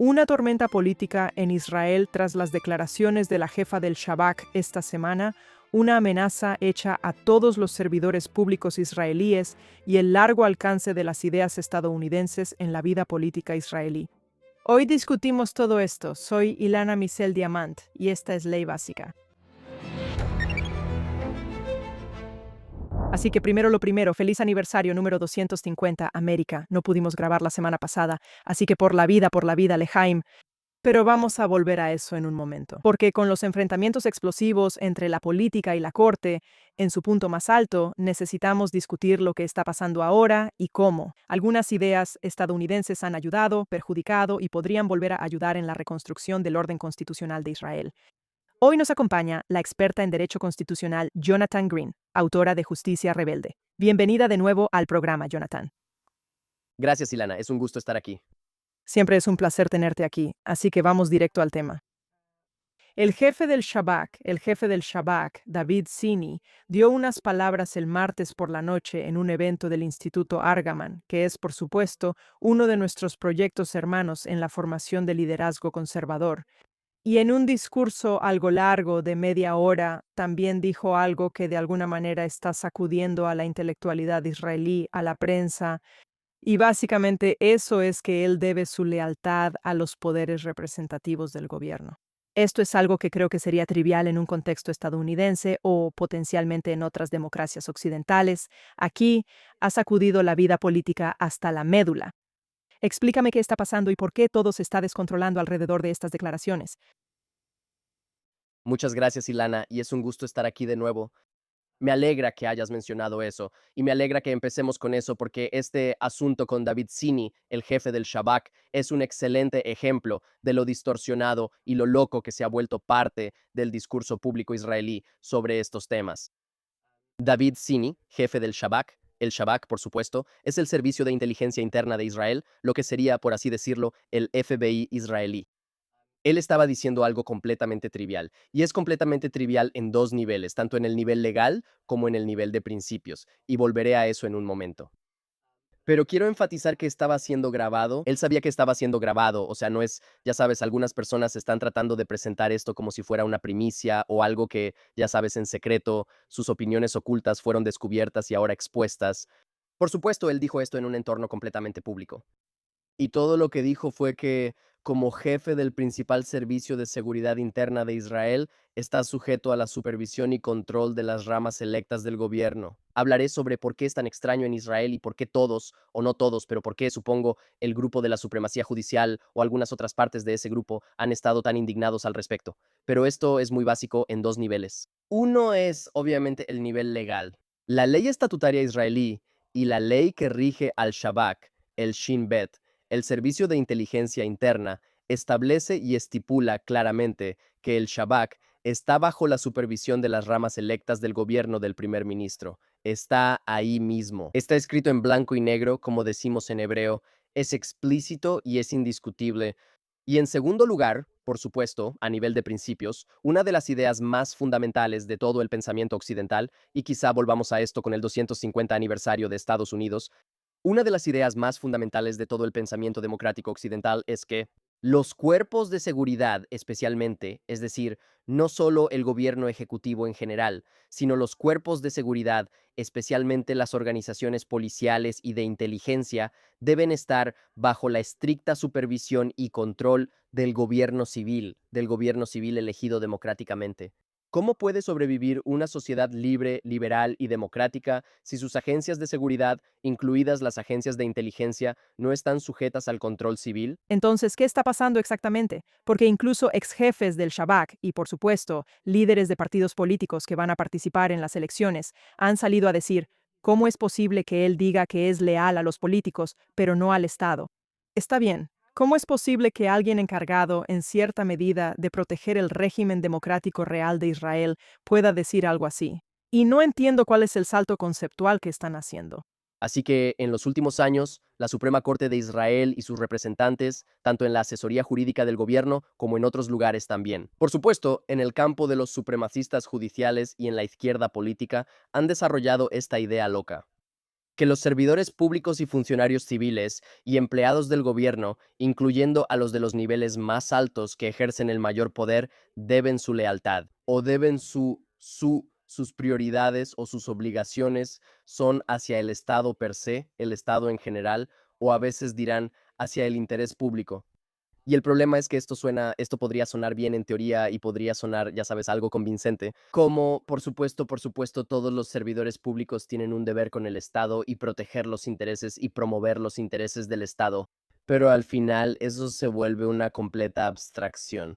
Una tormenta política en Israel tras las declaraciones de la jefa del Shabak esta semana, una amenaza hecha a todos los servidores públicos israelíes y el largo alcance de las ideas estadounidenses en la vida política israelí. Hoy discutimos todo esto. Soy Ilana Misel Diamant y esta es Ley Básica. Así que primero lo primero, feliz aniversario número 250, América. No pudimos grabar la semana pasada, así que por la vida, Lejaim. Pero vamos a volver a eso en un momento. Porque con los enfrentamientos explosivos entre la política y la corte, en su punto más alto, necesitamos discutir lo que está pasando ahora y cómo. Algunas ideas estadounidenses han ayudado, perjudicado y podrían volver a ayudar en la reconstrucción del orden constitucional de Israel. Hoy nos acompaña la experta en Derecho Constitucional Jonathan Green, autora de Justicia Rebelde. Bienvenida de nuevo al programa, Jonathan. Gracias, Ilana. Es un gusto estar aquí. Siempre es un placer tenerte aquí, así que vamos directo al tema. El jefe del Shabak, David Sini, dio unas palabras el martes por la noche en un evento del Instituto Argaman, que es, por supuesto, uno de nuestros proyectos hermanos en la formación de liderazgo conservador. Y en un discurso algo largo de media hora, también dijo algo que de alguna manera está sacudiendo a la intelectualidad israelí, a la prensa, y básicamente eso es que él debe su lealtad a los poderes representativos del gobierno. Esto es algo que creo que sería trivial en un contexto estadounidense o potencialmente en otras democracias occidentales. Aquí ha sacudido la vida política hasta la médula. Explícame qué está pasando y por qué todo se está descontrolando alrededor de estas declaraciones. Muchas gracias, Ilana, y es un gusto estar aquí de nuevo. Me alegra que hayas mencionado eso, y me alegra que empecemos con eso porque este asunto con David Sini, el jefe del Shabak, es un excelente ejemplo de lo distorsionado y lo loco que se ha vuelto parte del discurso público israelí sobre estos temas. David Sini, jefe del Shabak, el Shabak, por supuesto, es el Servicio de Inteligencia Interna de Israel, lo que sería, por así decirlo, el FBI israelí. Él estaba diciendo algo completamente trivial, y es completamente trivial en dos niveles, tanto en el nivel legal como en el nivel de principios, y volveré a eso en un momento. Pero quiero enfatizar que estaba siendo grabado. Él sabía que estaba siendo grabado, o sea, no es, ya sabes, algunas personas están tratando de presentar esto como si fuera una primicia o algo que, ya sabes, en secreto, sus opiniones ocultas fueron descubiertas y ahora expuestas. Por supuesto, él dijo esto en un entorno completamente público. Y todo lo que dijo fue que, como jefe del principal servicio de seguridad interna de Israel, está sujeto a la supervisión y control de las ramas electas del gobierno. Hablaré sobre por qué es tan extraño en Israel y por qué todos, o no todos, pero por qué, supongo, el grupo de la supremacía judicial o algunas otras partes de ese grupo han estado tan indignados al respecto. Pero esto es muy básico en dos niveles. Uno es, obviamente, el nivel legal. La ley estatutaria israelí y la ley que rige al Shabak, el Shin Bet, el Servicio de Inteligencia Interna, establece y estipula claramente que el Shabak está bajo la supervisión de las ramas electas del gobierno del primer ministro. Está ahí mismo. Está escrito en blanco y negro, como decimos en hebreo, es explícito y es indiscutible. Y en segundo lugar, por supuesto, a nivel de principios, una de las ideas más fundamentales de todo el pensamiento occidental, y quizá volvamos a esto con el 250 aniversario de Estados Unidos, una de las ideas más fundamentales de todo el pensamiento democrático occidental es que los cuerpos de seguridad, especialmente, es decir, no solo el gobierno ejecutivo en general, sino los cuerpos de seguridad, especialmente las organizaciones policiales y de inteligencia, deben estar bajo la estricta supervisión y control del gobierno civil elegido democráticamente. ¿Cómo puede sobrevivir una sociedad libre, liberal y democrática si sus agencias de seguridad, incluidas las agencias de inteligencia, no están sujetas al control civil? Entonces, ¿qué está pasando exactamente? Porque incluso ex jefes del Shabak y, por supuesto, líderes de partidos políticos que van a participar en las elecciones han salido a decir, ¿cómo es posible que él diga que es leal a los políticos, pero no al Estado? Está bien. ¿Cómo es posible que alguien encargado, en cierta medida, de proteger el régimen democrático real de Israel pueda decir algo así? Y no entiendo cuál es el salto conceptual que están haciendo. Así que en los últimos años, la Suprema Corte de Israel y sus representantes, tanto en la asesoría jurídica del gobierno como en otros lugares también. Por supuesto, en el campo de los supremacistas judiciales y en la izquierda política, han desarrollado esta idea loca, que los servidores públicos y funcionarios civiles y empleados del gobierno, incluyendo a los de los niveles más altos que ejercen el mayor poder, deben su lealtad o deben sus prioridades o sus obligaciones son hacia el Estado per se, el Estado en general, o a veces dirán hacia el interés público. Y el problema es que esto podría sonar bien en teoría y podría sonar, ya sabes, algo convincente. Como, por supuesto, todos los servidores públicos tienen un deber con el Estado y proteger los intereses y promover los intereses del Estado. Pero al final eso se vuelve una completa abstracción.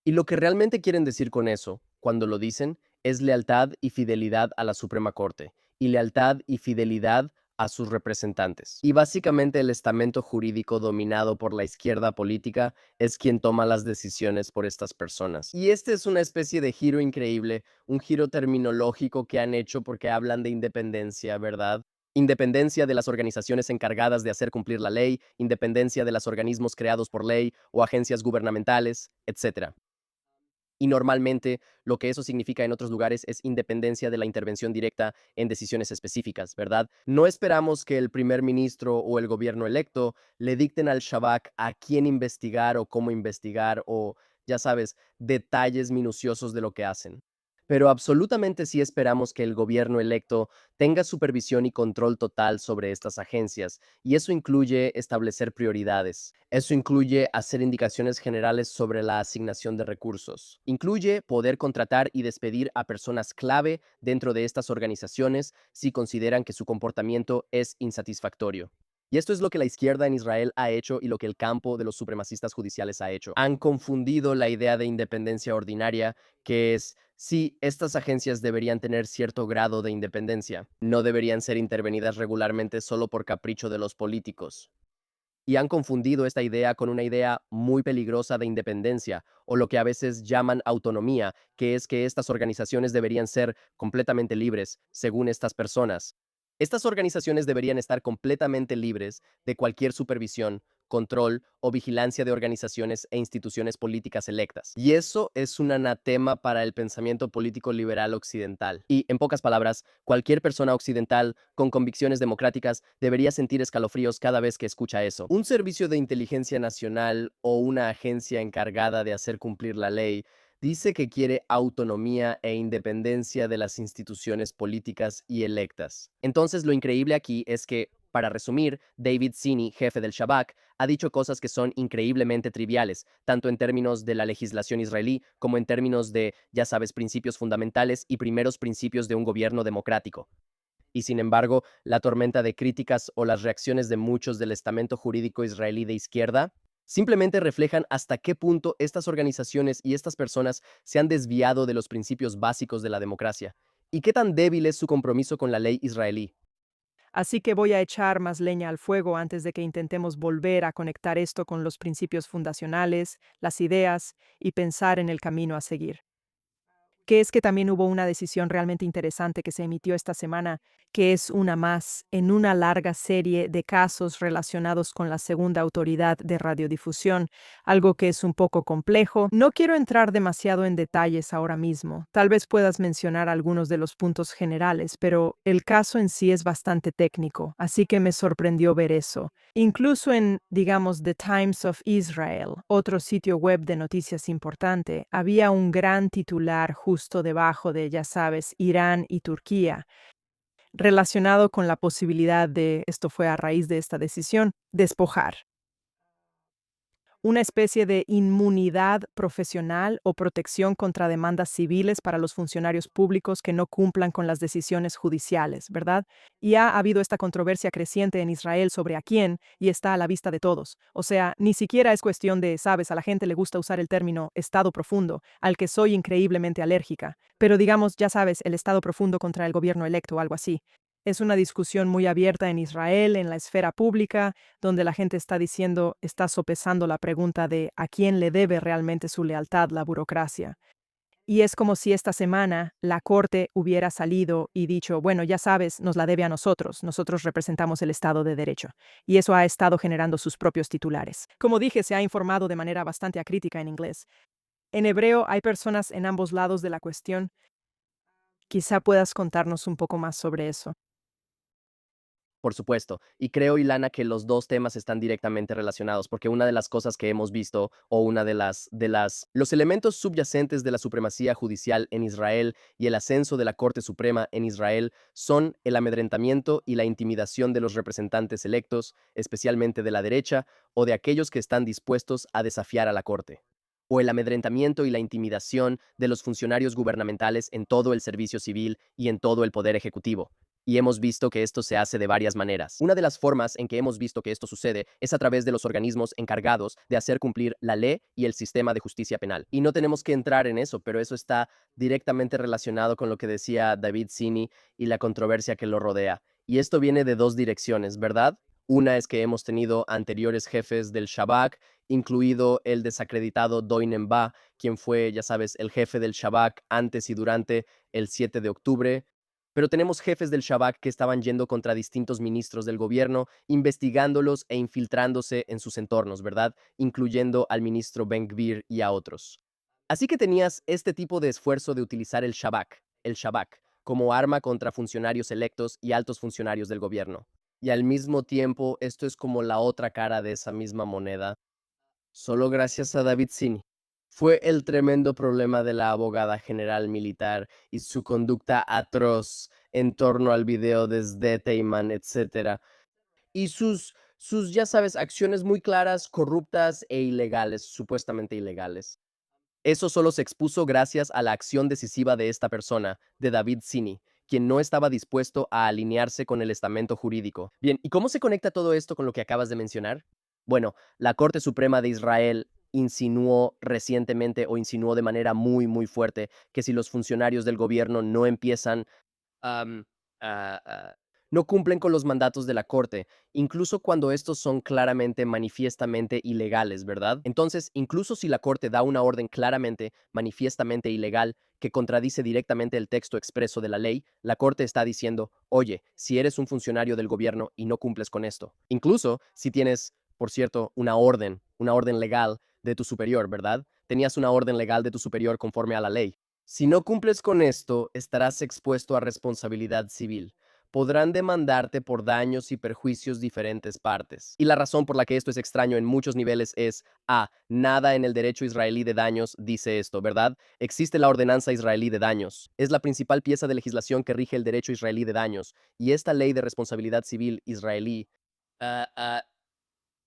Y lo que realmente quieren decir con eso, cuando lo dicen, es lealtad y fidelidad a la Suprema Corte, y lealtad y fidelidad a sus representantes. Y básicamente el estamento jurídico dominado por la izquierda política es quien toma las decisiones por estas personas. Y este es una especie de giro increíble, un giro terminológico que han hecho porque hablan de independencia, ¿verdad? Independencia de las organizaciones encargadas de hacer cumplir la ley, independencia de los organismos creados por ley o agencias gubernamentales, etc. Y normalmente lo que eso significa en otros lugares es independencia de la intervención directa en decisiones específicas, ¿verdad? No esperamos que el primer ministro o el gobierno electo le dicten al Shabak a quién investigar o cómo investigar o, ya sabes, detalles minuciosos de lo que hacen. Pero absolutamente sí esperamos que el gobierno electo tenga supervisión y control total sobre estas agencias, y eso incluye establecer prioridades. Eso incluye hacer indicaciones generales sobre la asignación de recursos. Incluye poder contratar y despedir a personas clave dentro de estas organizaciones si consideran que su comportamiento es insatisfactorio. Y esto es lo que la izquierda en Israel ha hecho y lo que el campo de los supremacistas judiciales ha hecho. Han confundido la idea de independencia ordinaria, que es, sí, estas agencias deberían tener cierto grado de independencia, no deberían ser intervenidas regularmente solo por capricho de los políticos. Y han confundido esta idea con una idea muy peligrosa de independencia, o lo que a veces llaman autonomía, que es que estas organizaciones deberían ser completamente libres, según estas personas. Estas organizaciones deberían estar completamente libres de cualquier supervisión, control o vigilancia de organizaciones e instituciones políticas electas. Y eso es un anatema para el pensamiento político liberal occidental. Y, en pocas palabras, cualquier persona occidental con convicciones democráticas debería sentir escalofríos cada vez que escucha eso. Un servicio de inteligencia nacional o una agencia encargada de hacer cumplir la ley dice que quiere autonomía e independencia de las instituciones políticas y electas. Entonces, lo increíble aquí es que, para resumir, David Sini, jefe del Shabak, ha dicho cosas que son increíblemente triviales, tanto en términos de la legislación israelí como en términos de, ya sabes, principios fundamentales y primeros principios de un gobierno democrático. Y sin embargo, la tormenta de críticas o las reacciones de muchos del estamento jurídico israelí de izquierda simplemente reflejan hasta qué punto estas organizaciones y estas personas se han desviado de los principios básicos de la democracia y qué tan débil es su compromiso con la ley israelí. Así que voy a echar más leña al fuego antes de que intentemos volver a conectar esto con los principios fundacionales, las ideas y pensar en el camino a seguir. Que es que también hubo una decisión realmente interesante que se emitió esta semana, que es una más en una larga serie de casos relacionados con la segunda autoridad de radiodifusión, algo que es un poco complejo. No quiero entrar demasiado en detalles ahora mismo. Tal vez puedas mencionar algunos de los puntos generales, pero el caso en sí es bastante técnico, así que me sorprendió ver eso. Incluso en, digamos, The Times of Israel, otro sitio web de noticias importante, había un gran titular justo debajo de, ya sabes, Irán y Turquía, relacionado con la posibilidad de, esto fue a raíz de esta decisión, despojar una especie de inmunidad profesional o protección contra demandas civiles para los funcionarios públicos que no cumplan con las decisiones judiciales, ¿verdad? Y ha habido esta controversia creciente en Israel sobre a quién y está a la vista de todos. O sea, ni siquiera es cuestión de, sabes, a la gente le gusta usar el término estado profundo, al que soy increíblemente alérgica. Pero digamos, ya sabes, el estado profundo contra el gobierno electo o algo así. Es una discusión muy abierta en Israel, en la esfera pública, donde la gente está diciendo, está sopesando la pregunta de a quién le debe realmente su lealtad la burocracia. Y es como si esta semana la Corte hubiera salido y dicho, bueno, ya sabes, nos la debe a nosotros, nosotros representamos el Estado de Derecho. Y eso ha estado generando sus propios titulares. Como dije, se ha informado de manera bastante acrítica en inglés. En hebreo hay personas en ambos lados de la cuestión. Quizá puedas contarnos un poco más sobre eso. Por supuesto. Y creo, Ilana, que los dos temas están directamente relacionados, porque una de las cosas que hemos visto, o una los elementos subyacentes de la supremacía judicial en Israel y el ascenso de la Corte Suprema en Israel son el amedrentamiento y la intimidación de los representantes electos, especialmente de la derecha, o de aquellos que están dispuestos a desafiar a la Corte, o el amedrentamiento y la intimidación de los funcionarios gubernamentales en todo el servicio civil y en todo el poder ejecutivo. Y hemos visto que esto se hace de varias maneras. Una de las formas en que hemos visto que esto sucede es a través de los organismos encargados de hacer cumplir la ley y el sistema de justicia penal. Y no tenemos que entrar en eso, pero eso está directamente relacionado con lo que decía David Sini y la controversia que lo rodea. Y esto viene de dos direcciones, ¿verdad? Una es que hemos tenido anteriores jefes del Shabak, incluido el desacreditado Doinen Ba, quien fue, ya sabes, el jefe del Shabak antes y durante el 7 de octubre. Pero tenemos jefes del Shabak que estaban yendo contra distintos ministros del gobierno, investigándolos e infiltrándose en sus entornos, ¿verdad? Incluyendo al ministro Ben-Gvir y a otros. Así que tenías este tipo de esfuerzo de utilizar el Shabak, como arma contra funcionarios electos y altos funcionarios del gobierno. Y al mismo tiempo, esto es como la otra cara de esa misma moneda, solo gracias a David Sini. Fue el tremendo problema de la abogada general militar y su conducta atroz en torno al video de Teiman, etcétera, y ya sabes, acciones muy claras, corruptas e ilegales, supuestamente ilegales. Eso solo se expuso gracias a la acción decisiva de esta persona, de David Sini, quien no estaba dispuesto a alinearse con el estamento jurídico. Bien, ¿y cómo se conecta todo esto con lo que acabas de mencionar? Bueno, la Corte Suprema de Israel insinuó recientemente o insinuó de manera muy, muy fuerte que si los funcionarios del gobierno no empiezan am, a no cumplen con los mandatos de la Corte, incluso cuando estos son claramente, manifiestamente ilegales, ¿verdad? Entonces, incluso si la Corte da una orden claramente, manifiestamente ilegal, que contradice directamente el texto expreso de la ley, la Corte está diciendo, oye, si eres un funcionario del gobierno y no cumples con esto, incluso si tienes, por cierto, una orden legal de tu superior, ¿verdad? Tenías una orden legal de tu superior conforme a la ley. Si no cumples con esto, estarás expuesto a responsabilidad civil. Podrán demandarte por daños y perjuicios diferentes partes. Y la razón por la que esto es extraño en muchos niveles es, nada en el derecho israelí de daños dice esto, ¿verdad? Existe la ordenanza israelí de daños. Es la principal pieza de legislación que rige el derecho israelí de daños. Y esta ley de responsabilidad civil israelí ah, ah,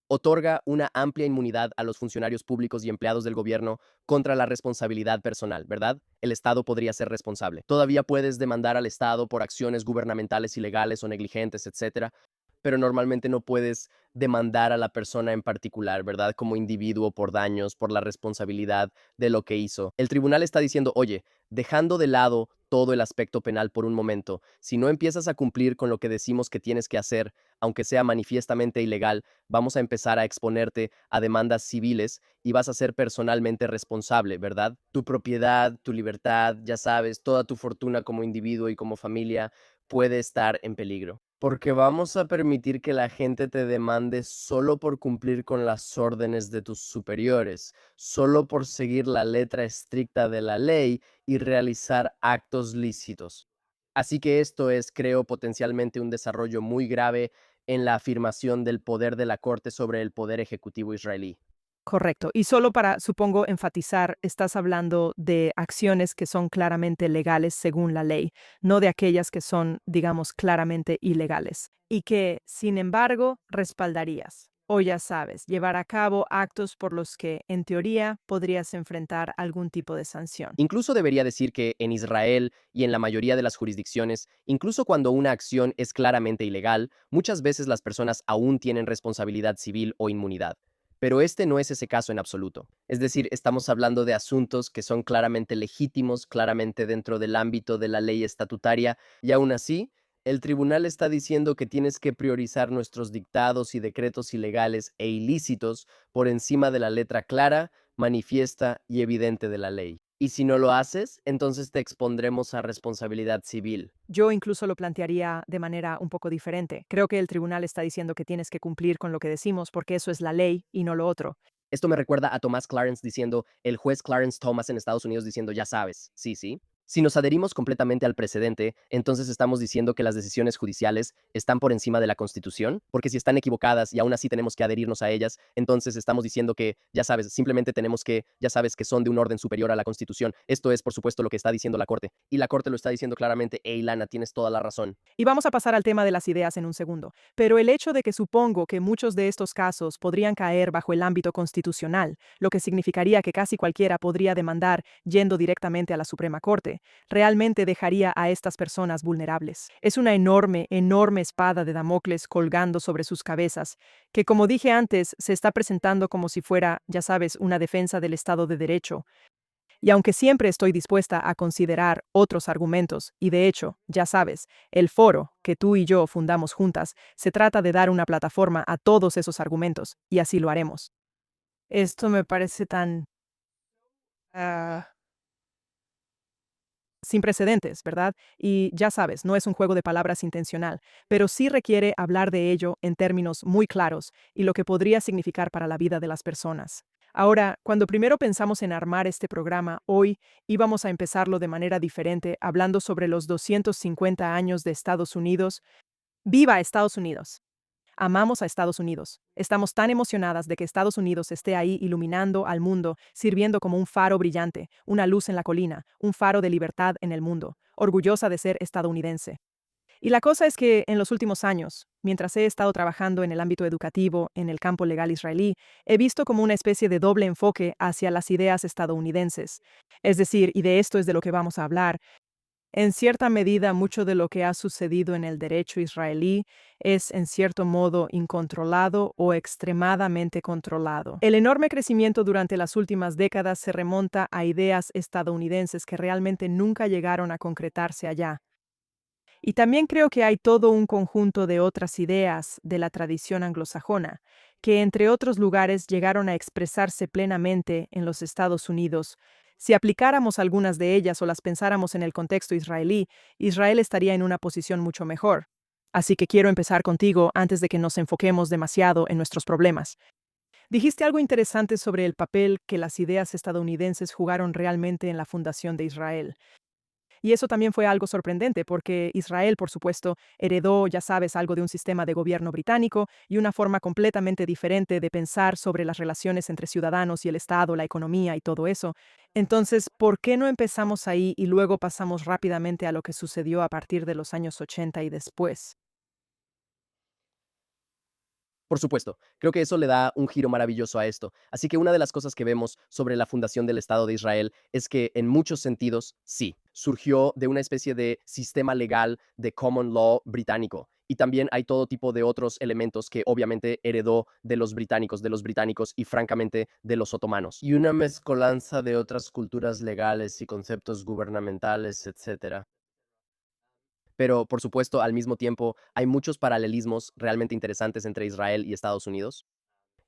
otorga una amplia inmunidad a los funcionarios públicos y empleados del gobierno contra la responsabilidad personal, ¿verdad? El Estado podría ser responsable. Todavía puedes demandar al Estado por acciones gubernamentales ilegales o negligentes, etcétera, pero normalmente no puedes demandar a la persona en particular, ¿verdad? Como individuo por daños, por la responsabilidad de lo que hizo. El tribunal está diciendo, oye, dejando de lado todo el aspecto penal por un momento, si no empiezas a cumplir con lo que decimos que tienes que hacer, aunque sea manifiestamente ilegal, vamos a empezar a exponerte a demandas civiles y vas a ser personalmente responsable, ¿verdad? Tu propiedad, tu libertad, ya sabes, toda tu fortuna como individuo y como familia puede estar en peligro. Porque vamos a permitir que la gente te demande solo por cumplir con las órdenes de tus superiores, solo por seguir la letra estricta de la ley y realizar actos lícitos. Así que esto es, creo, potencialmente un desarrollo muy grave en la afirmación del poder de la Corte sobre el poder ejecutivo israelí. Correcto. Y solo para, supongo, enfatizar, estás hablando de acciones que son claramente legales según la ley, no de aquellas que son, digamos, claramente ilegales. Y que, sin embargo, respaldarías. O ya sabes, llevar a cabo actos por los que, en teoría, podrías enfrentar algún tipo de sanción. Incluso debería decir que en Israel y en la mayoría de las jurisdicciones, incluso cuando una acción es claramente ilegal, muchas veces las personas aún tienen responsabilidad civil o inmunidad. Pero este no es ese caso en absoluto. Es decir, estamos hablando de asuntos que son claramente legítimos, claramente dentro del ámbito de la ley estatutaria, y aún así, el tribunal está diciendo que tienes que priorizar nuestros dictados y decretos ilegales e ilícitos por encima de la letra clara, manifiesta y evidente de la ley. Y si no lo haces, entonces te expondremos a responsabilidad civil. Yo incluso lo plantearía de manera un poco diferente. Creo que el tribunal está diciendo que tienes que cumplir con lo que decimos porque eso es la ley y no lo otro. Esto me recuerda a Thomas Clarence diciendo, el juez Clarence Thomas en Estados Unidos diciendo, ya sabes, sí, sí. Si nos adherimos completamente al precedente, entonces estamos diciendo que las decisiones judiciales están por encima de la Constitución, porque si están equivocadas y aún así tenemos que adherirnos a ellas, entonces estamos diciendo que, ya sabes, simplemente tenemos que, ya sabes, que son de un orden superior a la Constitución. Esto es, por supuesto, lo que está diciendo la Corte. Y la Corte lo está diciendo claramente, hey, Lana, tienes toda la razón. Y vamos a pasar al tema de las ideas en un segundo. Pero el hecho de que supongo que muchos de estos casos podrían caer bajo el ámbito constitucional, lo que significaría que casi cualquiera podría demandar yendo directamente a la Suprema Corte, realmente dejaría a estas personas vulnerables. Es una enorme, enorme espada de Damocles colgando sobre sus cabezas, que como dije antes, se está presentando como si fuera, ya sabes, una defensa del Estado de Derecho. Y aunque siempre estoy dispuesta a considerar otros argumentos, y de hecho, ya sabes, el foro que tú y yo fundamos juntas, se trata de dar una plataforma a todos esos argumentos, y así lo haremos. Esto me parece tan ah, sin precedentes, ¿verdad? Y ya sabes, no es un juego de palabras intencional, pero sí requiere hablar de ello en términos muy claros y lo que podría significar para la vida de las personas. Ahora, cuando primero pensamos en armar este programa, hoy íbamos a empezarlo de manera diferente, hablando sobre los 250 años de Estados Unidos. ¡Viva Estados Unidos! Amamos a Estados Unidos. Estamos tan emocionadas de que Estados Unidos esté ahí iluminando al mundo, sirviendo como un faro brillante, una luz en la colina, un faro de libertad en el mundo, orgullosa de ser estadounidense. Y la cosa es que en los últimos años, mientras he estado trabajando en el ámbito educativo, en el campo legal israelí, he visto como una especie de doble enfoque hacia las ideas estadounidenses. Es decir, y de esto es de lo que vamos a hablar, en cierta medida, mucho de lo que ha sucedido en el derecho israelí es, en cierto modo, incontrolado o extremadamente controlado. El enorme crecimiento durante las últimas décadas se remonta a ideas estadounidenses que realmente nunca llegaron a concretarse allá. Y también creo que hay todo un conjunto de otras ideas de la tradición anglosajona, que entre otros lugares llegaron a expresarse plenamente en los Estados Unidos. Si aplicáramos algunas de ellas o las pensáramos en el contexto israelí, Israel estaría en una posición mucho mejor. Así que quiero empezar contigo antes de que nos enfoquemos demasiado en nuestros problemas. Dijiste algo interesante sobre el papel que las ideas estadounidenses jugaron realmente en la fundación de Israel. Y eso también fue algo sorprendente porque Israel, por supuesto, heredó, ya sabes, algo de un sistema de gobierno británico y una forma completamente diferente de pensar sobre las relaciones entre ciudadanos y el Estado, la economía y todo eso. Entonces, ¿por qué no empezamos ahí y luego pasamos rápidamente a lo que sucedió a partir de los años 80 y después? Por supuesto, creo que eso le da un giro maravilloso a esto. Así que una de las cosas que vemos sobre la fundación del Estado de Israel es que en muchos sentidos, sí, surgió de una especie de sistema legal de common law británico. Y también hay todo tipo de otros elementos que obviamente heredó de los británicos y francamente de los otomanos. Y una mezcolanza de otras culturas legales y conceptos gubernamentales, etcétera. Pero, por supuesto, al mismo tiempo, hay muchos paralelismos realmente interesantes entre Israel y Estados Unidos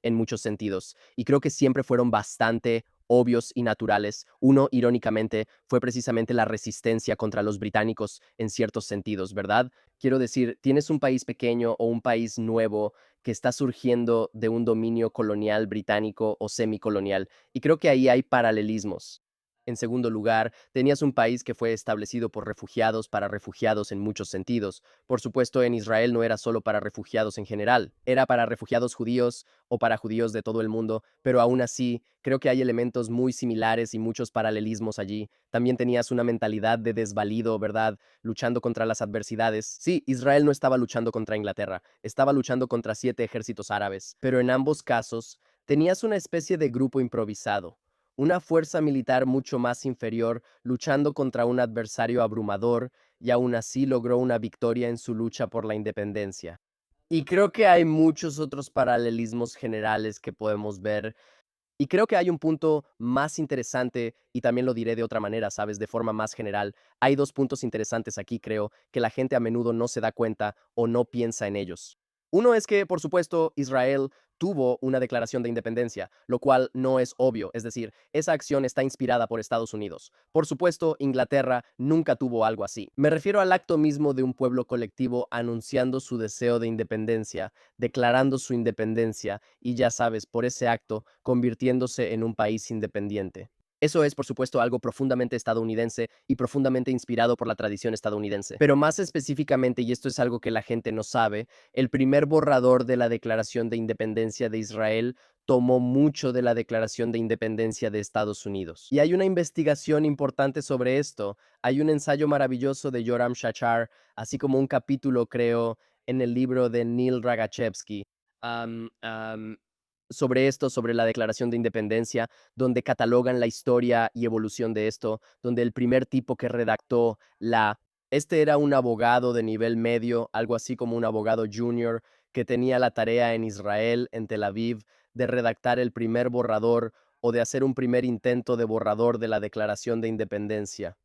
en muchos sentidos, y creo que siempre fueron bastante obvios y naturales. Uno, irónicamente, fue precisamente la resistencia contra los británicos en ciertos sentidos, ¿verdad? Quiero decir, tienes un país pequeño o un país nuevo que está surgiendo de un dominio colonial británico o semicolonial, y creo que ahí hay paralelismos. En segundo lugar, tenías un país que fue establecido por refugiados para refugiados en muchos sentidos. Por supuesto, en Israel no era solo para refugiados en general, era para refugiados judíos o para judíos de todo el mundo, pero aún así, creo que hay elementos muy similares y muchos paralelismos allí. También tenías una mentalidad de desvalido, ¿verdad? Luchando contra las adversidades. Sí, Israel no estaba luchando contra Inglaterra, estaba luchando contra 7 ejércitos árabes, pero en ambos casos tenías una especie de grupo improvisado, una fuerza militar mucho más inferior luchando contra un adversario abrumador, y aún así logró una victoria en su lucha por la independencia. Y creo que hay muchos otros paralelismos generales que podemos ver. Y creo que hay un punto más interesante, y también lo diré de otra manera, ¿sabes? De forma más general. Hay dos puntos interesantes aquí, creo, que la gente a menudo no se da cuenta o no piensa en ellos. Uno es que, por supuesto, Israel tuvo una declaración de independencia, lo cual no es obvio, es decir, esa acción está inspirada por Estados Unidos. Por supuesto, Inglaterra nunca tuvo algo así. Me refiero al acto mismo de un pueblo colectivo anunciando su deseo de independencia, declarando su independencia y, ya sabes, por ese acto, convirtiéndose en un país independiente. Eso es, por supuesto, algo profundamente estadounidense y profundamente inspirado por la tradición estadounidense. Pero más específicamente, y esto es algo que la gente no sabe, el primer borrador de la Declaración de Independencia de Israel tomó mucho de la Declaración de Independencia de Estados Unidos. Y hay una investigación importante sobre esto. Hay un ensayo maravilloso de Yoram Shachar, así como un capítulo, creo, en el libro de Neil Ragachevsky. am, am, sobre esto, sobre la Declaración de Independencia, donde catalogan la historia y evolución de esto, donde el primer tipo que redactó este era un abogado de nivel medio, algo así como un abogado junior, que tenía la tarea en Israel, en Tel Aviv, de redactar el primer borrador o de hacer un primer intento de borrador de la Declaración de Independencia.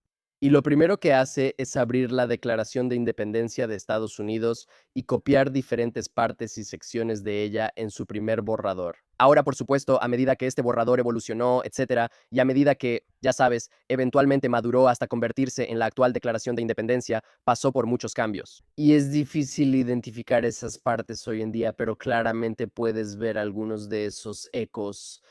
Y lo primero que hace es abrir la Declaración de Independencia de Estados Unidos y copiar diferentes partes y secciones de ella en su primer borrador. Ahora, por supuesto, a medida que este borrador evolucionó, etcétera, y a medida que, ya sabes, eventualmente maduró hasta convertirse en la actual Declaración de Independencia, pasó por muchos cambios. Y es difícil identificar esas partes hoy en día, pero claramente puedes ver algunos de esos ecos.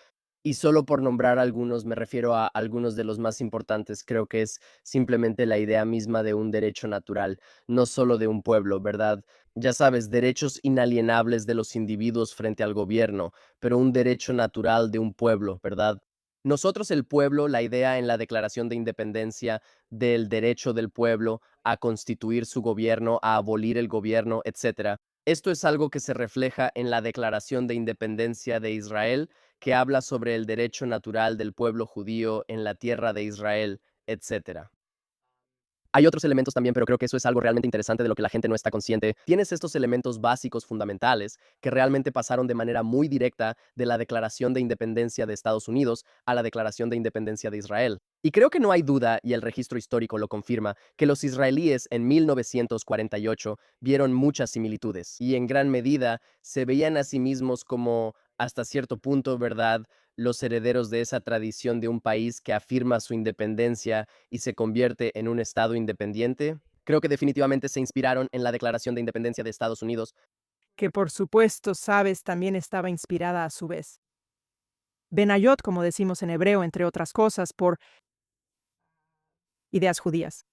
Y solo por nombrar algunos, me refiero a algunos de los más importantes, creo que es simplemente la idea misma de un derecho natural, no solo de un pueblo, ¿verdad? Ya sabes, derechos inalienables de los individuos frente al gobierno, pero un derecho natural de un pueblo, ¿verdad? Nosotros el pueblo, la idea en la Declaración de Independencia del derecho del pueblo a constituir su gobierno, a abolir el gobierno, etcétera. Esto es algo que se refleja en la Declaración de Independencia de Israel, que habla sobre el derecho natural del pueblo judío en la tierra de Israel, etcétera. Hay otros elementos también, pero creo que eso es algo realmente interesante de lo que la gente no está consciente. Tienes estos elementos básicos fundamentales que realmente pasaron de manera muy directa de la Declaración de Independencia de Estados Unidos a la Declaración de Independencia de Israel. Y creo que no hay duda, y el registro histórico lo confirma, que los israelíes en 1948 vieron muchas similitudes y en gran medida se veían a sí mismos como, hasta cierto punto, ¿verdad?, los herederos de esa tradición de un país que afirma su independencia y se convierte en un estado independiente. Creo que definitivamente se inspiraron en la Declaración de Independencia de Estados Unidos. Que por supuesto, sabes, también estaba inspirada a su vez. Benayot, como decimos en hebreo, entre otras cosas, por ideas judías.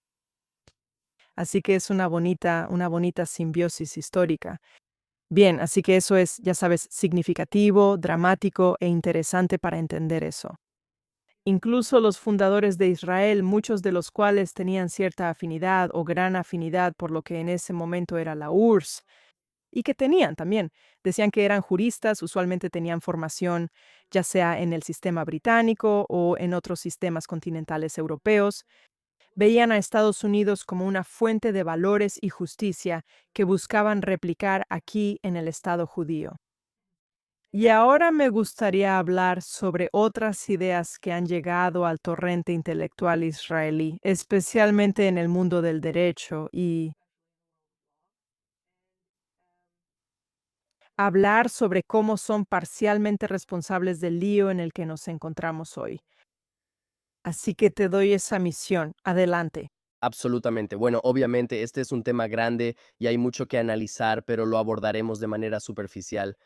Así que es una bonita simbiosis histórica. Bien, así que eso es, ya sabes, significativo, dramático e interesante para entender eso. Incluso los fundadores de Israel, muchos de los cuales tenían cierta afinidad o gran afinidad por lo que en ese momento era la URSS, y que tenían también, decían que eran juristas, usualmente tenían formación ya sea en el sistema británico o en otros sistemas continentales europeos, veían a Estados Unidos como una fuente de valores y justicia que buscaban replicar aquí en el Estado judío. Y ahora me gustaría hablar sobre otras ideas que han llegado al torrente intelectual israelí, especialmente en el mundo del derecho, y hablar sobre cómo son parcialmente responsables del lío en el que nos encontramos hoy. Así que te doy esa misión. Adelante. Absolutamente. Bueno, obviamente este es un tema grande y hay mucho que analizar, pero lo abordaremos de manera superficial.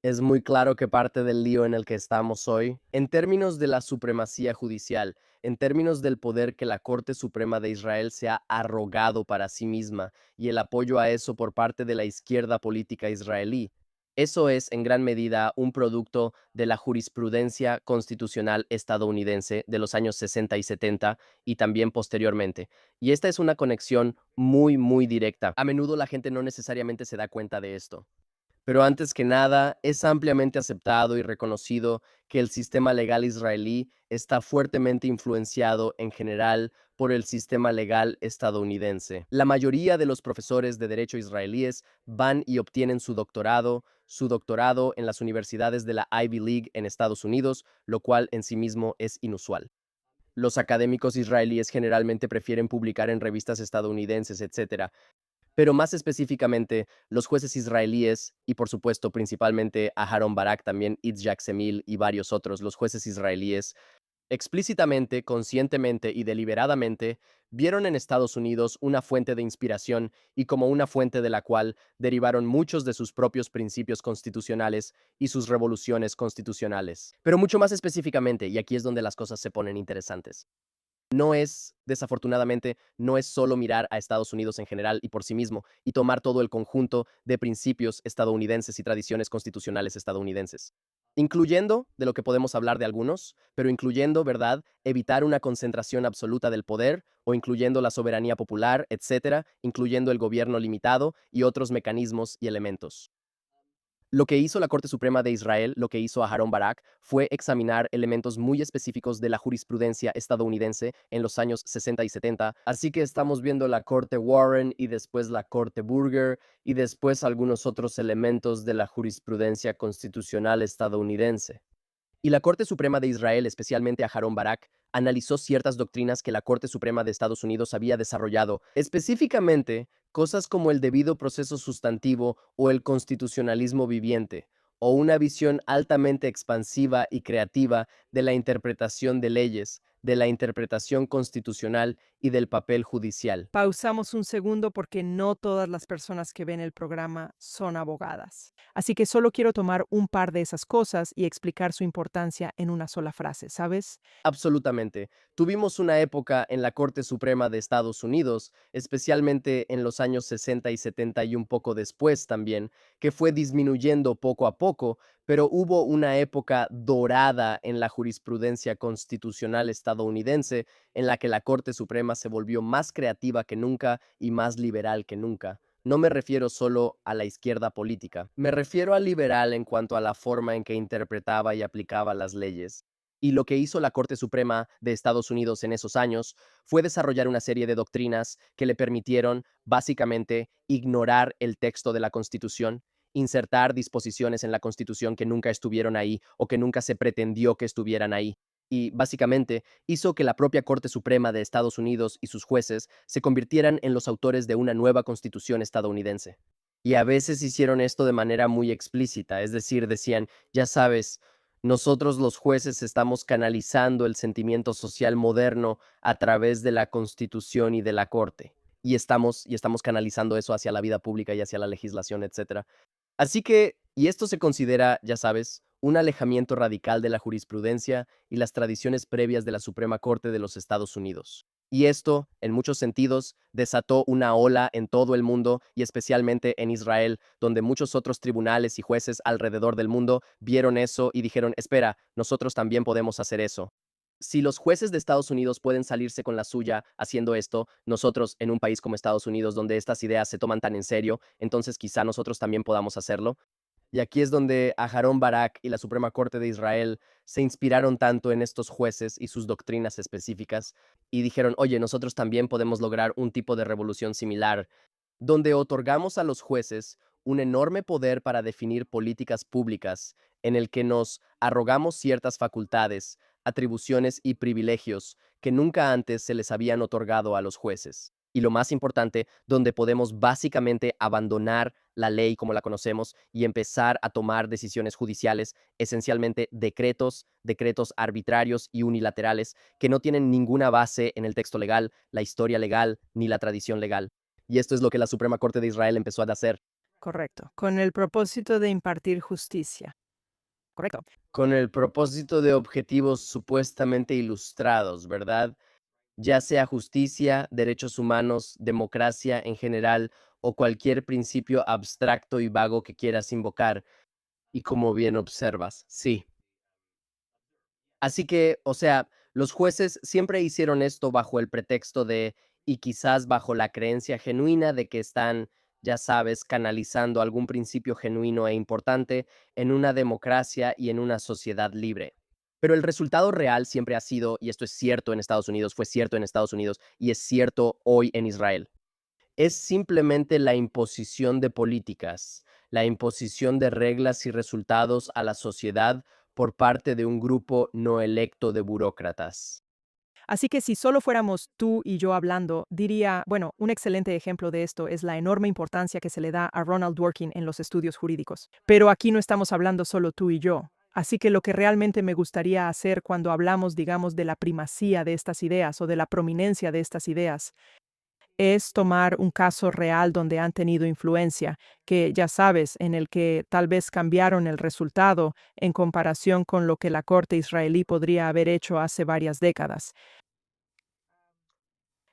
Es muy claro que parte del lío en el que estamos hoy, en términos de la supremacía judicial, en términos del poder que la Corte Suprema de Israel se ha arrogado para sí misma y el apoyo a eso por parte de la izquierda política israelí, eso es en gran medida un producto de la jurisprudencia constitucional estadounidense de los años 60 y 70 y también posteriormente. Y esta es una conexión muy, muy directa. A menudo la gente no necesariamente se da cuenta de esto. Pero antes que nada, es ampliamente aceptado y reconocido que el sistema legal israelí está fuertemente influenciado en general por el sistema legal estadounidense. La mayoría de los profesores de derecho israelíes van y obtienen su doctorado en las universidades de la Ivy League en Estados Unidos, lo cual en sí mismo es inusual. Los académicos israelíes generalmente prefieren publicar en revistas estadounidenses, etcétera, pero más específicamente, los jueces israelíes, y por supuesto principalmente Aharon Barak, también Itzhak Semil y varios otros, los jueces israelíes, Explícitamente, conscientemente y deliberadamente, vieron en Estados Unidos una fuente de inspiración y como una fuente de la cual derivaron muchos de sus propios principios constitucionales y sus revoluciones constitucionales. Pero mucho más específicamente, y aquí es donde las cosas se ponen interesantes. No es, desafortunadamente, no es solo mirar a Estados Unidos en general y por sí mismo y tomar todo el conjunto de principios estadounidenses y tradiciones constitucionales estadounidenses, incluyendo, de lo que podemos hablar de algunos, pero incluyendo, ¿verdad?, evitar una concentración absoluta del poder o incluyendo la soberanía popular, etcétera, incluyendo el gobierno limitado y otros mecanismos y elementos. Lo que hizo la Corte Suprema de Israel, lo que hizo Aharon Barak, fue examinar elementos muy específicos de la jurisprudencia estadounidense en los años 60 y 70. Así que estamos viendo la Corte Warren y después la Corte Burger y después algunos otros elementos de la jurisprudencia constitucional estadounidense. Y la Corte Suprema de Israel, especialmente Aharon Barak, analizó ciertas doctrinas que la Corte Suprema de Estados Unidos había desarrollado, específicamente cosas como el debido proceso sustantivo o el constitucionalismo viviente, o una visión altamente expansiva y creativa de la interpretación de leyes, de la interpretación constitucional y del papel judicial. Pausamos un segundo porque no todas las personas que ven el programa son abogadas. Así que solo quiero tomar un par de esas cosas y explicar su importancia en una sola frase, ¿sabes? Absolutamente. Tuvimos una época en la Corte Suprema de Estados Unidos, especialmente en los años 60 y 70 y un poco después también, que fue disminuyendo poco a poco, pero hubo una época dorada en la jurisprudencia constitucional estadounidense en la que la Corte Suprema se volvió más creativa que nunca y más liberal que nunca. No me refiero solo a la izquierda política, me refiero al liberal en cuanto a la forma en que interpretaba y aplicaba las leyes. Y lo que hizo la Corte Suprema de Estados Unidos en esos años fue desarrollar una serie de doctrinas que le permitieron, básicamente, ignorar el texto de la Constitución, insertar disposiciones en la Constitución que nunca estuvieron ahí o que nunca se pretendió que estuvieran ahí. Y básicamente hizo que la propia Corte Suprema de Estados Unidos y sus jueces se convirtieran en los autores de una nueva Constitución estadounidense. Y a veces hicieron esto de manera muy explícita, es decir, decían, ya sabes, nosotros los jueces estamos canalizando el sentimiento social moderno a través de la Constitución y de la Corte. Y estamos canalizando eso hacia la vida pública y hacia la legislación, etcétera. Así que, y esto se considera, ya sabes, un alejamiento radical de la jurisprudencia y las tradiciones previas de la Suprema Corte de los Estados Unidos. Y esto, en muchos sentidos, desató una ola en todo el mundo y especialmente en Israel, donde muchos otros tribunales y jueces alrededor del mundo vieron eso y dijeron, espera, nosotros también podemos hacer eso. Si los jueces de Estados Unidos pueden salirse con la suya haciendo esto, nosotros en un país como Estados Unidos, donde estas ideas se toman tan en serio, entonces quizá nosotros también podamos hacerlo. Y aquí es donde Aharon Barak y la Suprema Corte de Israel se inspiraron tanto en estos jueces y sus doctrinas específicas y dijeron, oye, nosotros también podemos lograr un tipo de revolución similar, donde otorgamos a los jueces un enorme poder para definir políticas públicas en el que nos arrogamos ciertas facultades, atribuciones y privilegios que nunca antes se les habían otorgado a los jueces. Y lo más importante, donde podemos básicamente abandonar la ley como la conocemos y empezar a tomar decisiones judiciales, esencialmente decretos arbitrarios y unilaterales que no tienen ninguna base en el texto legal, la historia legal ni la tradición legal. Y esto es lo que la Suprema Corte de Israel empezó a hacer. Correcto. Con el propósito de impartir justicia. Correcto. Con el propósito de objetivos supuestamente ilustrados, ¿verdad? Ya sea justicia, derechos humanos, democracia en general o cualquier principio abstracto y vago que quieras invocar. Y como bien observas, sí. Así que, o sea, los jueces siempre hicieron esto bajo el pretexto de, y quizás bajo la creencia genuina de que están, ya sabes, canalizando algún principio genuino e importante en una democracia y en una sociedad libre. Pero el resultado real siempre ha sido, y esto es cierto en Estados Unidos, fue cierto en Estados Unidos y es cierto hoy en Israel, es simplemente la imposición de políticas, la imposición de reglas y resultados a la sociedad por parte de un grupo no electo de burócratas. Así que si solo fuéramos tú y yo hablando, diría, bueno, un excelente ejemplo de esto es la enorme importancia que se le da a Ronald Dworkin en los estudios jurídicos. Pero aquí no estamos hablando solo tú y yo. Así que lo que realmente me gustaría hacer cuando hablamos, digamos, de la primacía de estas ideas o de la prominencia de estas ideas, es tomar un caso real donde han tenido influencia, que ya sabes, en el que tal vez cambiaron el resultado en comparación con lo que la corte israelí podría haber hecho hace varias décadas.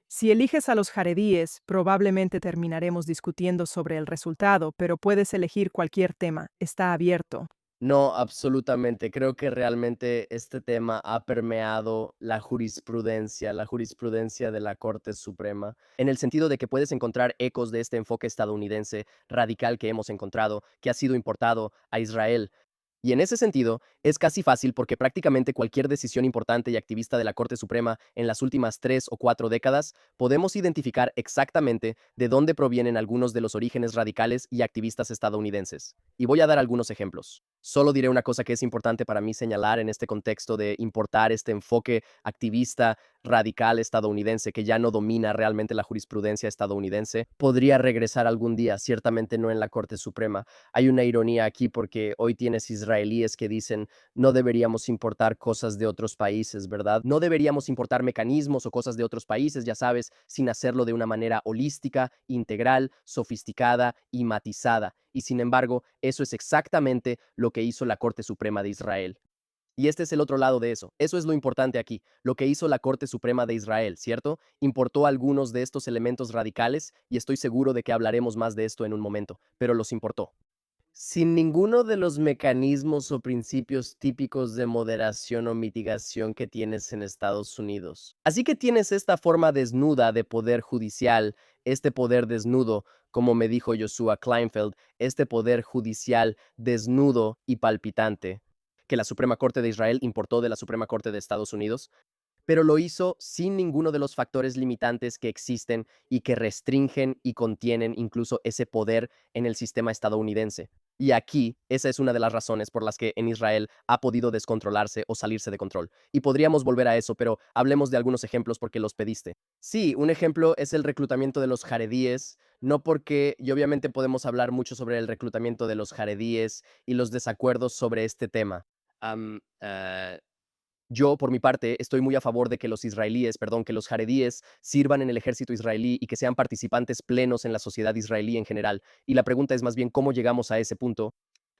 Si eliges a los jaredíes, probablemente terminaremos discutiendo sobre el resultado, pero puedes elegir cualquier tema, está abierto. No, absolutamente. Creo que realmente este tema ha permeado la jurisprudencia de la Corte Suprema, En el sentido de que puedes encontrar ecos de este enfoque estadounidense radical que hemos encontrado, que ha sido importado a Israel. Y en ese sentido, es casi fácil porque prácticamente cualquier decisión importante y activista de la Corte Suprema en las últimas 3 o 4 décadas, podemos identificar exactamente de dónde provienen algunos de los orígenes radicales y activistas estadounidenses. Y voy a dar algunos ejemplos. Solo diré una cosa que es importante para mí señalar en este contexto de importar este enfoque activista radical estadounidense que ya no domina realmente la jurisprudencia estadounidense. Podría regresar algún día, ciertamente no en la Corte Suprema. Hay una ironía aquí porque hoy tienes israelíes que dicen no deberíamos importar cosas de otros países, ¿verdad? No deberíamos importar mecanismos o cosas de otros países, ya sabes, sin hacerlo de una manera holística, integral, sofisticada y matizada. Y sin embargo, eso es exactamente lo que hizo la Corte Suprema de Israel. Y este es el otro lado de eso. Eso es lo importante aquí. Lo que hizo la Corte Suprema de Israel, ¿cierto? Importó algunos de estos elementos radicales y estoy seguro de que hablaremos más de esto en un momento, pero los importó sin ninguno de los mecanismos o principios típicos de moderación o mitigación que tienes en Estados Unidos. Así que tienes esta forma desnuda de poder judicial, este poder desnudo, como me dijo Joshua Kleinfeld, este poder judicial desnudo y palpitante, que la Suprema Corte de Israel importó de la Suprema Corte de Estados Unidos, pero lo hizo sin ninguno de los factores limitantes que existen y que restringen y contienen incluso ese poder en el sistema estadounidense. Y aquí, esa es una de las razones por las que en Israel ha podido descontrolarse o salirse de control. Y podríamos volver a eso, pero hablemos de algunos ejemplos porque los pediste. Sí, un ejemplo es el reclutamiento de los jaredíes, no porque, y obviamente podemos hablar mucho sobre el reclutamiento de los jaredíes y los desacuerdos sobre este tema. Am, ah, yo, por mi parte, estoy muy a favor de que los israelíes, perdón, que los jaredíes sirvan en el ejército israelí y que sean participantes plenos en la sociedad israelí en general. Y la pregunta es más bien cómo llegamos a ese punto.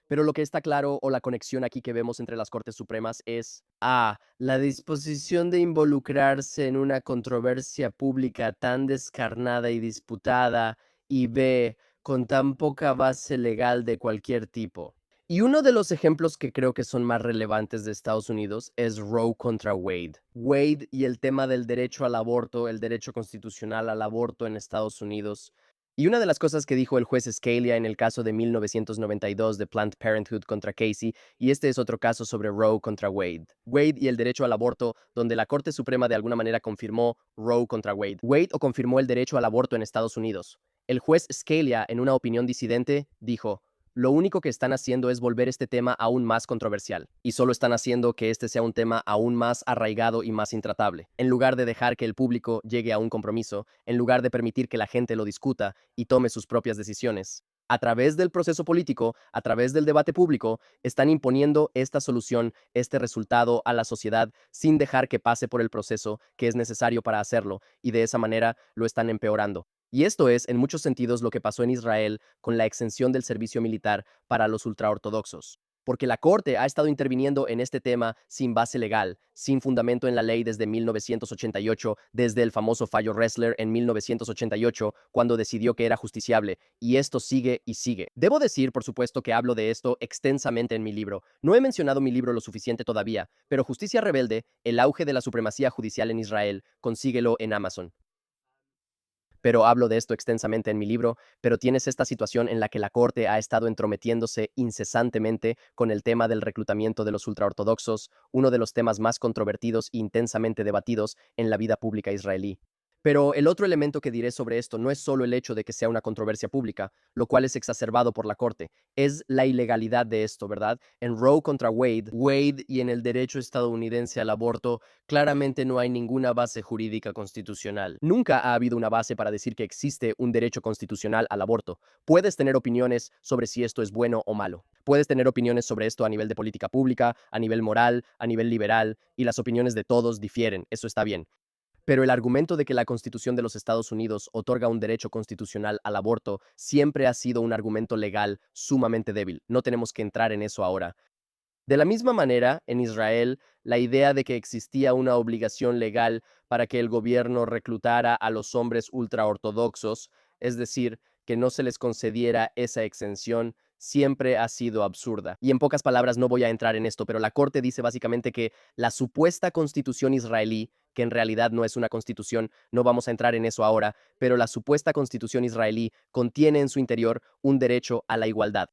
Pero lo que está claro o la conexión aquí que vemos entre las Cortes Supremas es A, la disposición de involucrarse en una controversia pública tan descarnada y disputada y B, con tan poca base legal de cualquier tipo. Y uno de los ejemplos que creo que son más relevantes de Estados Unidos es Roe contra Wade. Wade y el tema del derecho al aborto, el derecho constitucional al aborto en Estados Unidos. Y una de las cosas que dijo el juez Scalia en el caso de 1992 de Planned Parenthood contra Casey, y este es otro caso sobre Roe contra Wade. Wade y el derecho al aborto, donde la Corte Suprema de alguna manera confirmó Roe contra Wade. Wade o confirmó el derecho al aborto en Estados Unidos. El juez Scalia, en una opinión disidente, dijo, lo único que están haciendo es volver este tema aún más controversial, y solo están haciendo que este sea un tema aún más arraigado y más intratable. En lugar de dejar que el público llegue a un compromiso, en lugar de permitir que la gente lo discuta y tome sus propias decisiones, a través del proceso político, a través del debate público, están imponiendo esta solución, este resultado a la sociedad sin dejar que pase por el proceso que es necesario para hacerlo, y de esa manera lo están empeorando. Y esto es, en muchos sentidos, lo que pasó en Israel con la exención del servicio militar para los ultraortodoxos. Porque la Corte ha estado interviniendo en este tema sin base legal, sin fundamento en la ley desde 1988, desde el famoso fallo Ressler en 1988, cuando decidió que era justiciable, y esto sigue y sigue. Debo decir, por supuesto, que hablo de esto extensamente en mi libro. No he mencionado mi libro lo suficiente todavía, pero Justicia Rebelde, el auge de la supremacía judicial en Israel, consíguelo en Amazon. Pero hablo de esto extensamente en mi libro, pero tienes esta situación en la que la Corte ha estado entrometiéndose incesantemente con el tema del reclutamiento de los ultraortodoxos, uno de los temas más controvertidos e intensamente debatidos en la vida pública israelí. Pero el otro elemento que diré sobre esto no es solo el hecho de que sea una controversia pública, lo cual es exacerbado por la Corte, es la ilegalidad de esto, ¿verdad? En Roe contra Wade y en el derecho estadounidense al aborto, claramente no hay ninguna base jurídica constitucional. Nunca ha habido una base para decir que existe un derecho constitucional al aborto. Puedes tener opiniones sobre si esto es bueno o malo. Puedes tener opiniones sobre esto a nivel de política pública, a nivel moral, a nivel liberal, y las opiniones de todos difieren, eso está bien. Pero el argumento de que la Constitución de los Estados Unidos otorga un derecho constitucional al aborto siempre ha sido un argumento legal sumamente débil. No tenemos que entrar en eso ahora. De la misma manera, en Israel, la idea de que existía una obligación legal para que el gobierno reclutara a los hombres ultraortodoxos, es decir, que no se les concediera esa exención, siempre ha sido absurda. Y en pocas palabras, no voy a entrar en esto, pero la Corte dice básicamente que la supuesta constitución israelí, que en realidad no es una constitución, no vamos a entrar en eso ahora, pero la supuesta constitución israelí contiene en su interior un derecho a la igualdad.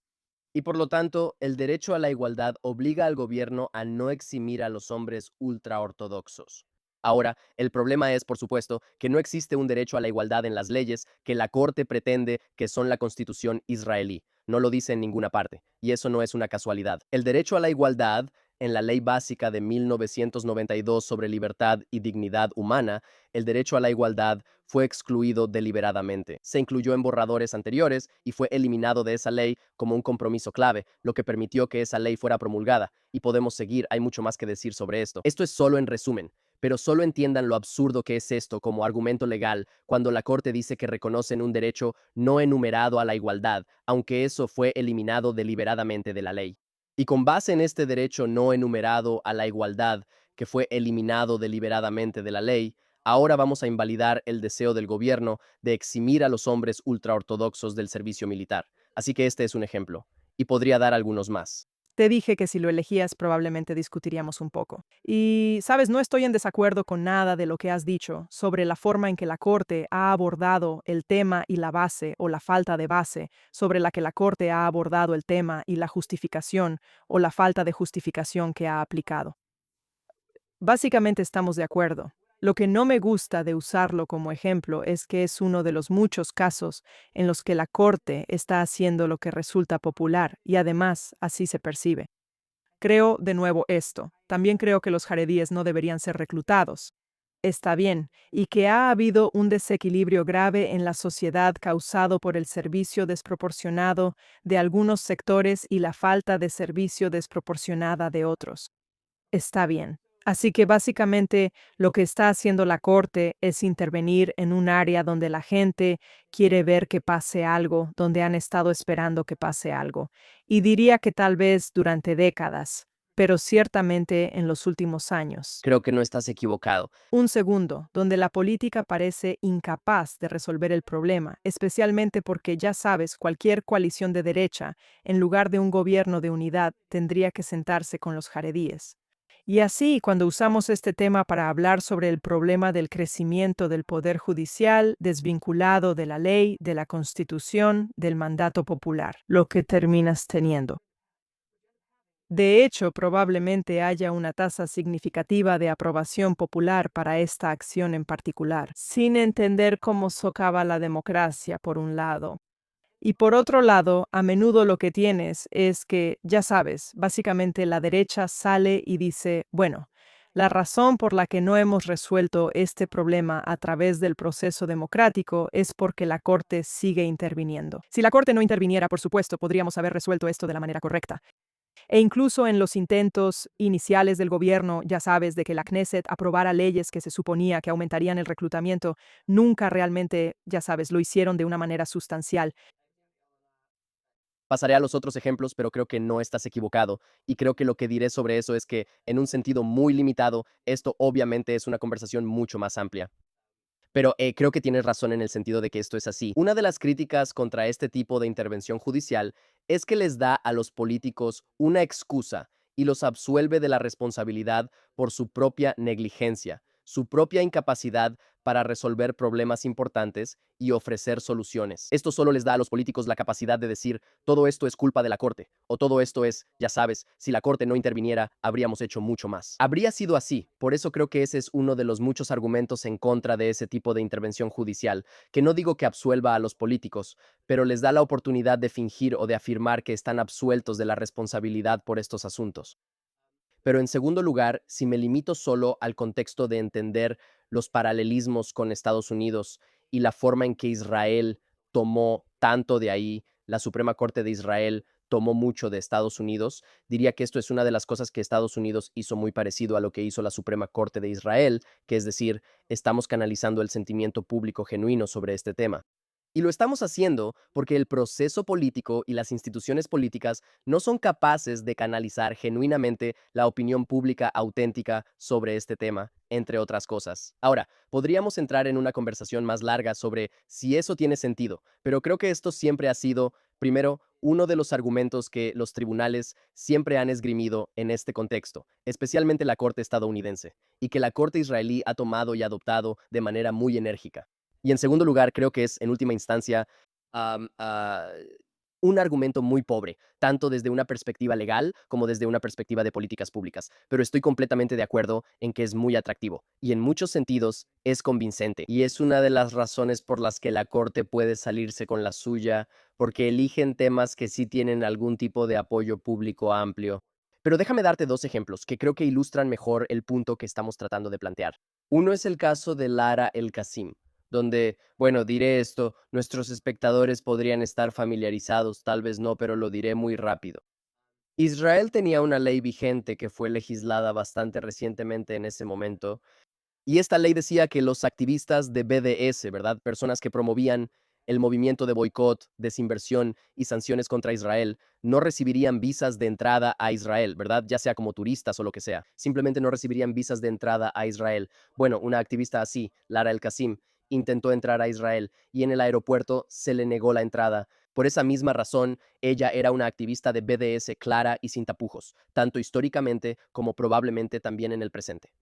Y por lo tanto, el derecho a la igualdad obliga al gobierno a no eximir a los hombres ultraortodoxos. Ahora, el problema es, por supuesto, que no existe un derecho a la igualdad en las leyes que la Corte pretende que son la Constitución israelí. No lo dice en ninguna parte, y eso no es una casualidad. El derecho a la igualdad en la Ley Básica de 1992 sobre libertad y dignidad humana, el derecho a la igualdad fue excluido deliberadamente. Se incluyó en borradores anteriores y fue eliminado de esa ley como un compromiso clave, lo que permitió que esa ley fuera promulgada. Y podemos seguir, hay mucho más que decir sobre esto. Esto es solo en resumen, pero solo entiendan lo absurdo que es esto como argumento legal cuando la Corte dice que reconocen un derecho no enumerado a la igualdad, aunque eso fue eliminado deliberadamente de la ley. Y con base en este derecho no enumerado a la igualdad, que fue eliminado deliberadamente de la ley, ahora vamos a invalidar el deseo del gobierno de eximir a los hombres ultraortodoxos del servicio militar. Así que este es un ejemplo, y podría dar algunos más. Te dije que si lo elegías probablemente discutiríamos un poco. Y, sabes, no estoy en desacuerdo con nada de lo que has dicho sobre la forma en que la Corte ha abordado el tema y la base o la falta de base, sobre la que la Corte ha abordado el tema y la justificación o la falta de justificación que ha aplicado. Básicamente estamos de acuerdo. Lo que no me gusta de usarlo como ejemplo es que es uno de los muchos casos en los que la Corte está haciendo lo que resulta popular y además así se percibe. Creo de nuevo esto. También creo que los jaredíes no deberían ser reclutados. Está bien, y que ha habido un desequilibrio grave en la sociedad causado por el servicio desproporcionado de algunos sectores y la falta de servicio desproporcionada de otros. Está bien. Así que básicamente lo que está haciendo la Corte es intervenir en un área donde la gente quiere ver que pase algo, donde han estado esperando que pase algo. Y diría que tal vez durante décadas, pero ciertamente en los últimos años. Creo que no estás equivocado. Un segundo, donde la política parece incapaz de resolver el problema, especialmente porque, ya sabes, cualquier coalición de derecha, en lugar de un gobierno de unidad, tendría que sentarse con los jaredíes. Y así, cuando usamos este tema para hablar sobre el problema del crecimiento del poder judicial desvinculado de la ley, de la Constitución, del mandato popular, lo que terminas teniendo. De hecho, probablemente haya una tasa significativa de aprobación popular para esta acción en particular, sin entender cómo socava la democracia, por un lado. Y por otro lado, a menudo lo que tienes es que, ya sabes, básicamente la derecha sale y dice, bueno, la razón por la que no hemos resuelto este problema a través del proceso democrático es porque la Corte sigue interviniendo. Si la Corte no interviniera, por supuesto, podríamos haber resuelto esto de la manera correcta. E incluso en los intentos iniciales del gobierno, ya sabes, de que la Knesset aprobara leyes que se suponía que aumentarían el reclutamiento, nunca realmente, ya sabes, lo hicieron de una manera sustancial. Pasaré a los otros ejemplos, pero creo que no estás equivocado. Y creo que lo que diré sobre eso es que, en un sentido muy limitado, esto obviamente es una conversación mucho más amplia. Pero creo que tienes razón en el sentido de que esto es así. Una de las críticas contra este tipo de intervención judicial es que les da a los políticos una excusa y los absuelve de la responsabilidad por su propia negligencia. su propia incapacidad para resolver problemas importantes y ofrecer soluciones. Esto solo les da a los políticos la capacidad de decir, todo esto es culpa de la Corte, o todo esto es, ya sabes, si la Corte no interviniera, habríamos hecho mucho más. Habría sido así, por eso creo que ese es uno de los muchos argumentos en contra de ese tipo de intervención judicial, que no digo que absuelva a los políticos, pero les da la oportunidad de fingir o de afirmar que están absueltos de la responsabilidad por estos asuntos. Pero en segundo lugar, si me limito solo al contexto de entender los paralelismos con Estados Unidos y la forma en que Israel tomó tanto de ahí, la Suprema Corte de Israel tomó mucho de Estados Unidos, diría que esto es una de las cosas que Estados Unidos hizo muy parecido a lo que hizo la Suprema Corte de Israel, que es decir, estamos canalizando el sentimiento público genuino sobre este tema. Y lo estamos haciendo porque el proceso político y las instituciones políticas no son capaces de canalizar genuinamente la opinión pública auténtica sobre este tema, entre otras cosas. Ahora, podríamos entrar en una conversación más larga sobre si eso tiene sentido, pero creo que esto siempre ha sido, primero, uno de los argumentos que los tribunales siempre han esgrimido en este contexto, especialmente la Corte estadounidense, y que la Corte israelí ha tomado y adoptado de manera muy enérgica. Y en segundo lugar, creo que es, en última instancia, am, ah, un argumento muy pobre, tanto desde una perspectiva legal como desde una perspectiva de políticas públicas. Pero estoy completamente de acuerdo en que es muy atractivo y en muchos sentidos es convincente. Y es una de las razones por las que la Corte puede salirse con la suya, porque eligen temas que sí tienen algún tipo de apoyo público amplio. Pero déjame darte dos ejemplos que creo que ilustran mejor el punto que estamos tratando de plantear. Uno es el caso de Lara El Qasim, donde, bueno, diré esto, nuestros espectadores podrían estar familiarizados, tal vez no, pero lo diré muy rápido. Israel tenía una ley vigente que fue legislada bastante recientemente en ese momento, y esta ley decía que los activistas de BDS, ¿verdad? Personas que promovían el movimiento de boicot, desinversión y sanciones contra Israel, no recibirían visas de entrada a Israel, ¿verdad? Ya sea como turistas o lo que sea. Simplemente no recibirían visas de entrada a Israel. Bueno, una activista así, Lara El Qasim, intentó entrar a Israel y en el aeropuerto se le negó la entrada. Por esa misma razón, ella era una activista de BDS clara y sin tapujos, tanto históricamente como probablemente también en el presente.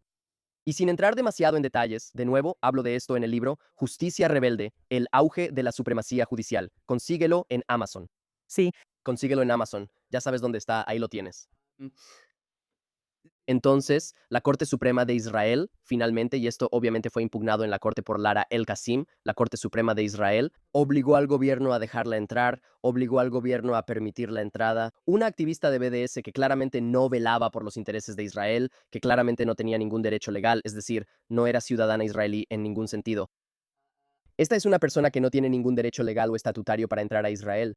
Y sin entrar demasiado en detalles, de nuevo hablo de esto en el libro Justicia Rebelde, el auge de la supremacía judicial. Consíguelo en Amazon. Sí, Consíguelo en Amazon. Ya sabes dónde está, ahí lo tienes. Entonces, la Corte Suprema de Israel, finalmente, y esto obviamente fue impugnado en la Corte por Lara El Qasim, la Corte Suprema de Israel, obligó al gobierno a dejarla entrar, obligó al gobierno a permitir la entrada. Una activista de BDS que claramente no velaba por los intereses de Israel, que claramente no tenía ningún derecho legal, es decir, no era ciudadana israelí en ningún sentido. Esta es una persona que no tiene ningún derecho legal o estatutario para entrar a Israel.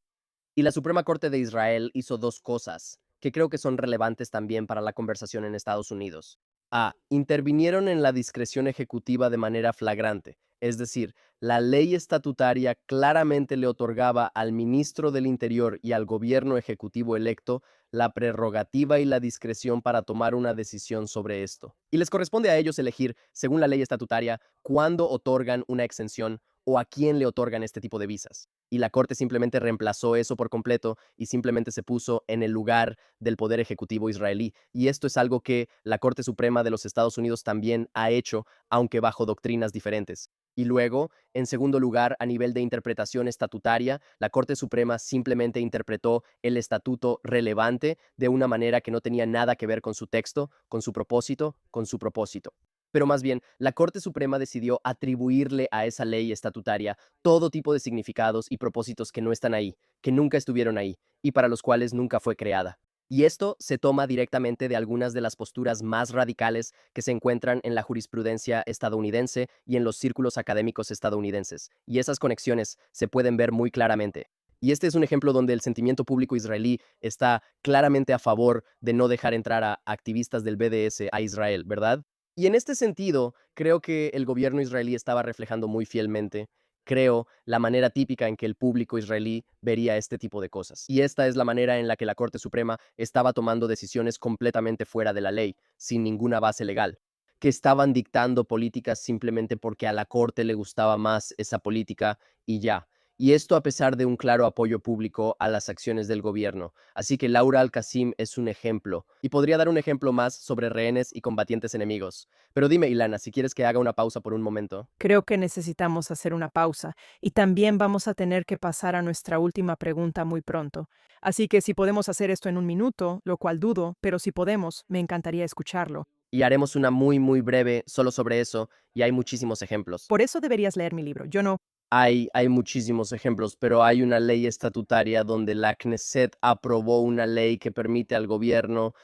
Y la Suprema Corte de Israel hizo dos cosas que creo que son relevantes también para la conversación en Estados Unidos. A. Intervinieron en la discreción ejecutiva de manera flagrante, es decir, la ley estatutaria claramente le otorgaba al ministro del Interior y al gobierno ejecutivo electo la prerrogativa y la discreción para tomar una decisión sobre esto. Y les corresponde a ellos elegir, según la ley estatutaria, cuándo otorgan una exención o a quién le otorgan este tipo de visas. Y la Corte simplemente reemplazó eso por completo y simplemente se puso en el lugar del Poder Ejecutivo israelí. Y esto es algo que la Corte Suprema de los Estados Unidos también ha hecho, aunque bajo doctrinas diferentes. Y luego, en segundo lugar, a nivel de interpretación estatutaria, la Corte Suprema simplemente interpretó el estatuto relevante de una manera que no tenía nada que ver con su texto, con su propósito, con su propósito. Pero más bien, la Corte Suprema decidió atribuirle a esa ley estatutaria todo tipo de significados y propósitos que no están ahí, que nunca estuvieron ahí, y para los cuales nunca fue creada. Y esto se toma directamente de algunas de las posturas más radicales que se encuentran en la jurisprudencia estadounidense y en los círculos académicos estadounidenses. Y esas conexiones se pueden ver muy claramente. Y este es un ejemplo donde el sentimiento público israelí está claramente a favor de no dejar entrar a activistas del BDS a Israel, ¿verdad? Y en este sentido, creo que el gobierno israelí estaba reflejando muy fielmente, creo, la manera típica en que el público israelí vería este tipo de cosas. Y esta es la manera en la que la Corte Suprema estaba tomando decisiones completamente fuera de la ley, sin ninguna base legal, que estaban dictando políticas simplemente porque a la Corte le gustaba más esa política y ya. Y esto a pesar de un claro apoyo público a las acciones del gobierno. Así que Laura Al-Qassim es un ejemplo. Y podría dar un ejemplo más sobre rehenes y combatientes enemigos. Pero dime, Ilana, si quieres que haga una pausa por un momento. Creo que necesitamos hacer una pausa y también vamos a tener que pasar a nuestra última pregunta muy pronto. Así que si podemos hacer esto en un minuto, lo cual dudo, pero si podemos, me encantaría escucharlo. Y haremos una muy breve solo sobre eso, y hay muchísimos ejemplos. Por eso deberías leer mi libro. Yo no. Hay muchísimos ejemplos, pero hay una ley estatutaria donde la Knesset aprobó una ley que permite al gobierno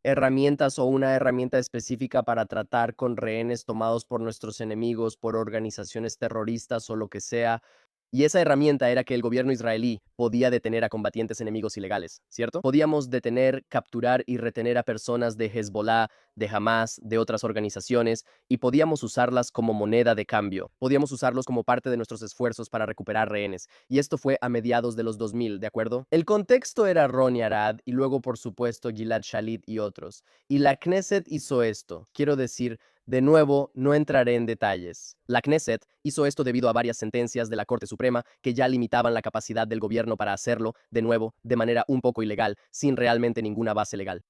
herramientas o una herramienta específica para tratar con rehenes tomados por nuestros enemigos, por organizaciones terroristas o lo que sea. Y esa herramienta era que el gobierno israelí podía detener a combatientes enemigos ilegales, ¿cierto? Podíamos detener, capturar y retener a personas de Hezbollah, de Hamas, de otras organizaciones, y podíamos usarlas como moneda de cambio. Podíamos usarlos como parte de nuestros esfuerzos para recuperar rehenes. Y esto fue a mediados de los 2000, ¿de acuerdo? El contexto era Ron Arad y luego, por supuesto, Gilad Shalit y otros. Y la Knesset hizo esto. Quiero decir, de nuevo, no entraré en detalles. La Knesset hizo esto debido a varias sentencias de la Corte Suprema que ya limitaban la capacidad del gobierno para hacerlo, de nuevo, de manera un poco ilegal, sin realmente ninguna base legal.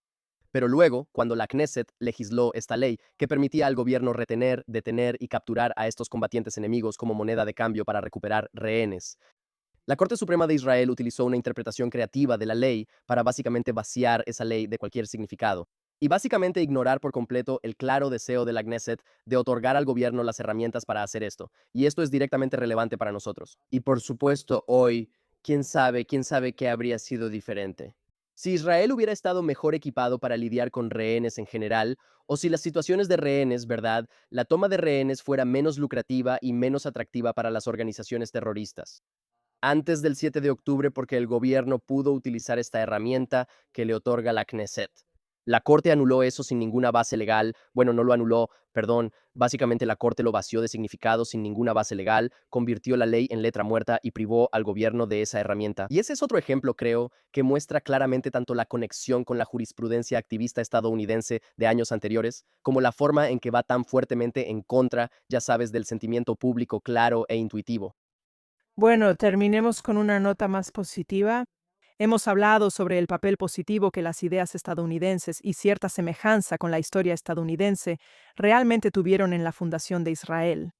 Pero luego, cuando la Knesset legisló esta ley que permitía al gobierno retener, detener y capturar a estos combatientes enemigos como moneda de cambio para recuperar rehenes, la Corte Suprema de Israel utilizó una interpretación creativa de la ley para básicamente vaciar esa ley de cualquier significado y básicamente ignorar por completo el claro deseo de la Knesset de otorgar al gobierno las herramientas para hacer esto. Y esto es directamente relevante para nosotros. Y por supuesto, hoy, quién sabe qué habría sido diferente. Si Israel hubiera estado mejor equipado para lidiar con rehenes en general, o si las situaciones de rehenes, ¿verdad?, la toma de rehenes fuera menos lucrativa y menos atractiva para las organizaciones terroristas antes del 7 de octubre porque el gobierno pudo utilizar esta herramienta que le otorga la Knesset. La Corte anuló eso sin ninguna base legal. Bueno, no lo anuló, perdón. Básicamente la Corte lo vació de significado sin ninguna base legal, convirtió la ley en letra muerta y privó al gobierno de esa herramienta. Y ese es otro ejemplo, creo, que muestra claramente tanto la conexión con la jurisprudencia activista estadounidense de años anteriores, como la forma en que va tan fuertemente en contra, ya sabes, del sentimiento público claro e intuitivo. Bueno, terminemos con una nota más positiva. Hemos hablado sobre el papel positivo que las ideas estadounidenses y cierta semejanza con la historia estadounidense realmente tuvieron en la fundación de Israel.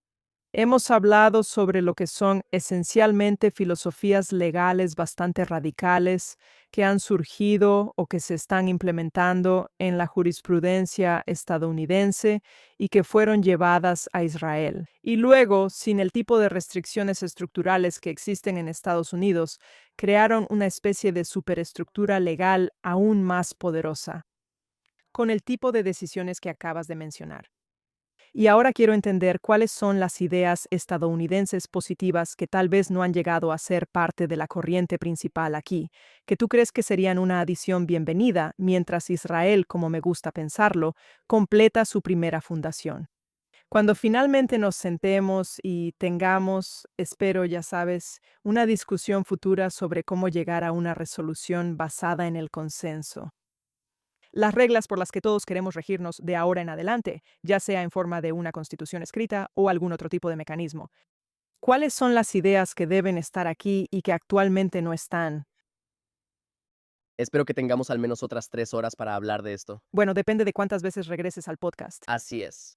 Hemos hablado sobre lo que son esencialmente filosofías legales bastante radicales que han surgido o que se están implementando en la jurisprudencia estadounidense y que fueron llevadas a Israel. Y luego, sin el tipo de restricciones estructurales que existen en Estados Unidos, crearon una especie de superestructura legal aún más poderosa, con el tipo de decisiones que acabas de mencionar. Y ahora quiero entender cuáles son las ideas estadounidenses positivas que tal vez no han llegado a ser parte de la corriente principal aquí, que tú crees que serían una adición bienvenida mientras Israel, como me gusta pensarlo, completa su primera fundación. Cuando finalmente nos sentemos y tengamos, espero, ya sabes, una discusión futura sobre cómo llegar a una resolución basada en el consenso, las reglas por las que todos queremos regirnos de ahora en adelante, ya sea en forma de una constitución escrita o algún otro tipo de mecanismo. ¿Cuáles son las ideas que deben estar aquí y que actualmente no están? Espero que tengamos al menos otras 3 horas para hablar de esto. Bueno, depende de cuántas veces regreses al podcast. Así es.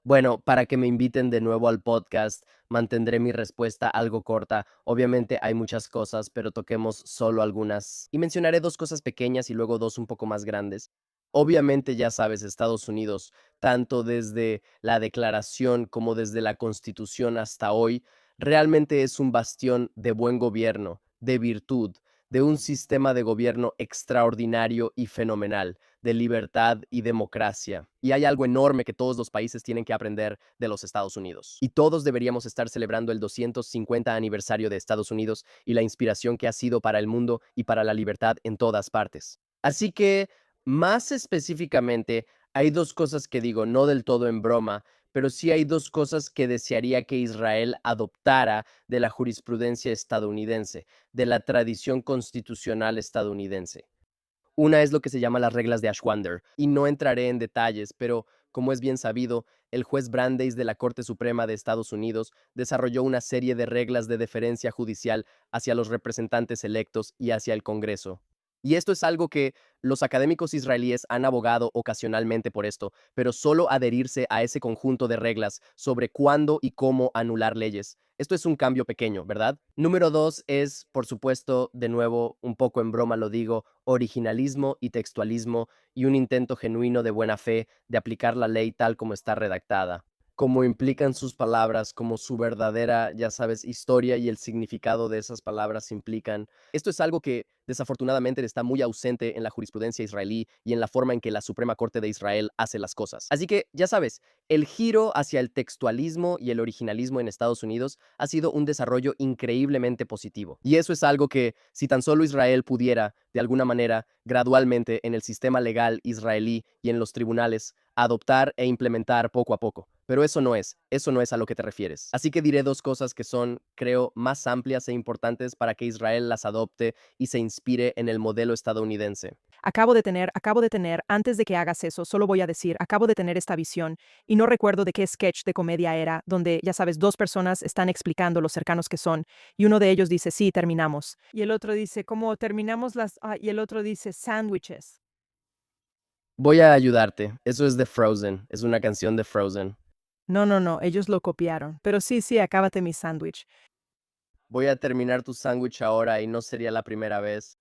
Bueno, para que me inviten de nuevo al podcast, mantendré mi respuesta algo corta. Obviamente hay muchas cosas, pero toquemos solo algunas. Y mencionaré 2 cosas pequeñas y luego 2 un poco más grandes. Obviamente, ya sabes, Estados Unidos, tanto desde la declaración como desde la Constitución hasta hoy, realmente es un bastión de buen gobierno, de virtud, de un sistema de gobierno extraordinario y fenomenal, de libertad y democracia. Y hay algo enorme que todos los países tienen que aprender de los Estados Unidos. Y todos deberíamos estar celebrando el 250 aniversario de Estados Unidos y la inspiración que ha sido para el mundo y para la libertad en todas partes. Así que, más específicamente, hay 2 cosas que digo, no del todo en broma, pero sí hay 2 cosas que desearía que Israel adoptara de la jurisprudencia estadounidense, de la tradición constitucional estadounidense. Una es lo que se llama las reglas de Ashwander, y no entraré en detalles, pero Como es bien sabido, el juez Brandeis de la Corte Suprema de Estados Unidos desarrolló una serie de reglas de deferencia judicial hacia los representantes electos y hacia el Congreso. Y esto es algo que los académicos israelíes han abogado ocasionalmente por esto, pero solo adherirse a ese conjunto de reglas sobre cuándo y cómo anular leyes. Esto es un cambio pequeño, ¿verdad? Número dos es, por supuesto, de nuevo, un poco en broma lo digo, originalismo y textualismo y un intento genuino de buena fe de aplicar la ley tal como está redactada, como implican sus palabras, como su verdadera, ya sabes, historia y el significado de esas palabras implican. Esto es algo que desafortunadamente está muy ausente en la jurisprudencia israelí y en la forma en que la Suprema Corte de Israel hace las cosas. Así que, ya sabes, el giro hacia el textualismo y el originalismo en Estados Unidos ha sido un desarrollo increíblemente positivo. Y eso es algo que, si tan solo Israel pudiera, de alguna manera, gradualmente en el sistema legal israelí y en los tribunales, adoptar e implementar poco a poco. Pero eso no es a lo que te refieres. Así que diré dos cosas que son, creo, más amplias e importantes para que Israel las adopte y se inspire en el modelo estadounidense. Acabo de tener, antes de que hagas eso, solo voy a decir, acabo de tener esta visión y no recuerdo de qué sketch de comedia era, donde, ya sabes, dos personas están explicando lo cercanos que son y uno de ellos dice, sí, terminamos. Y el otro dice, ¿cómo terminamos las? Y el otro dice, sándwiches. Voy a ayudarte. Eso es de Frozen. Es una canción de Frozen. No, no, no, ellos lo copiaron. Pero sí, sí, acábate mi sándwich. Voy a terminar tu sándwich ahora y no sería la primera vez.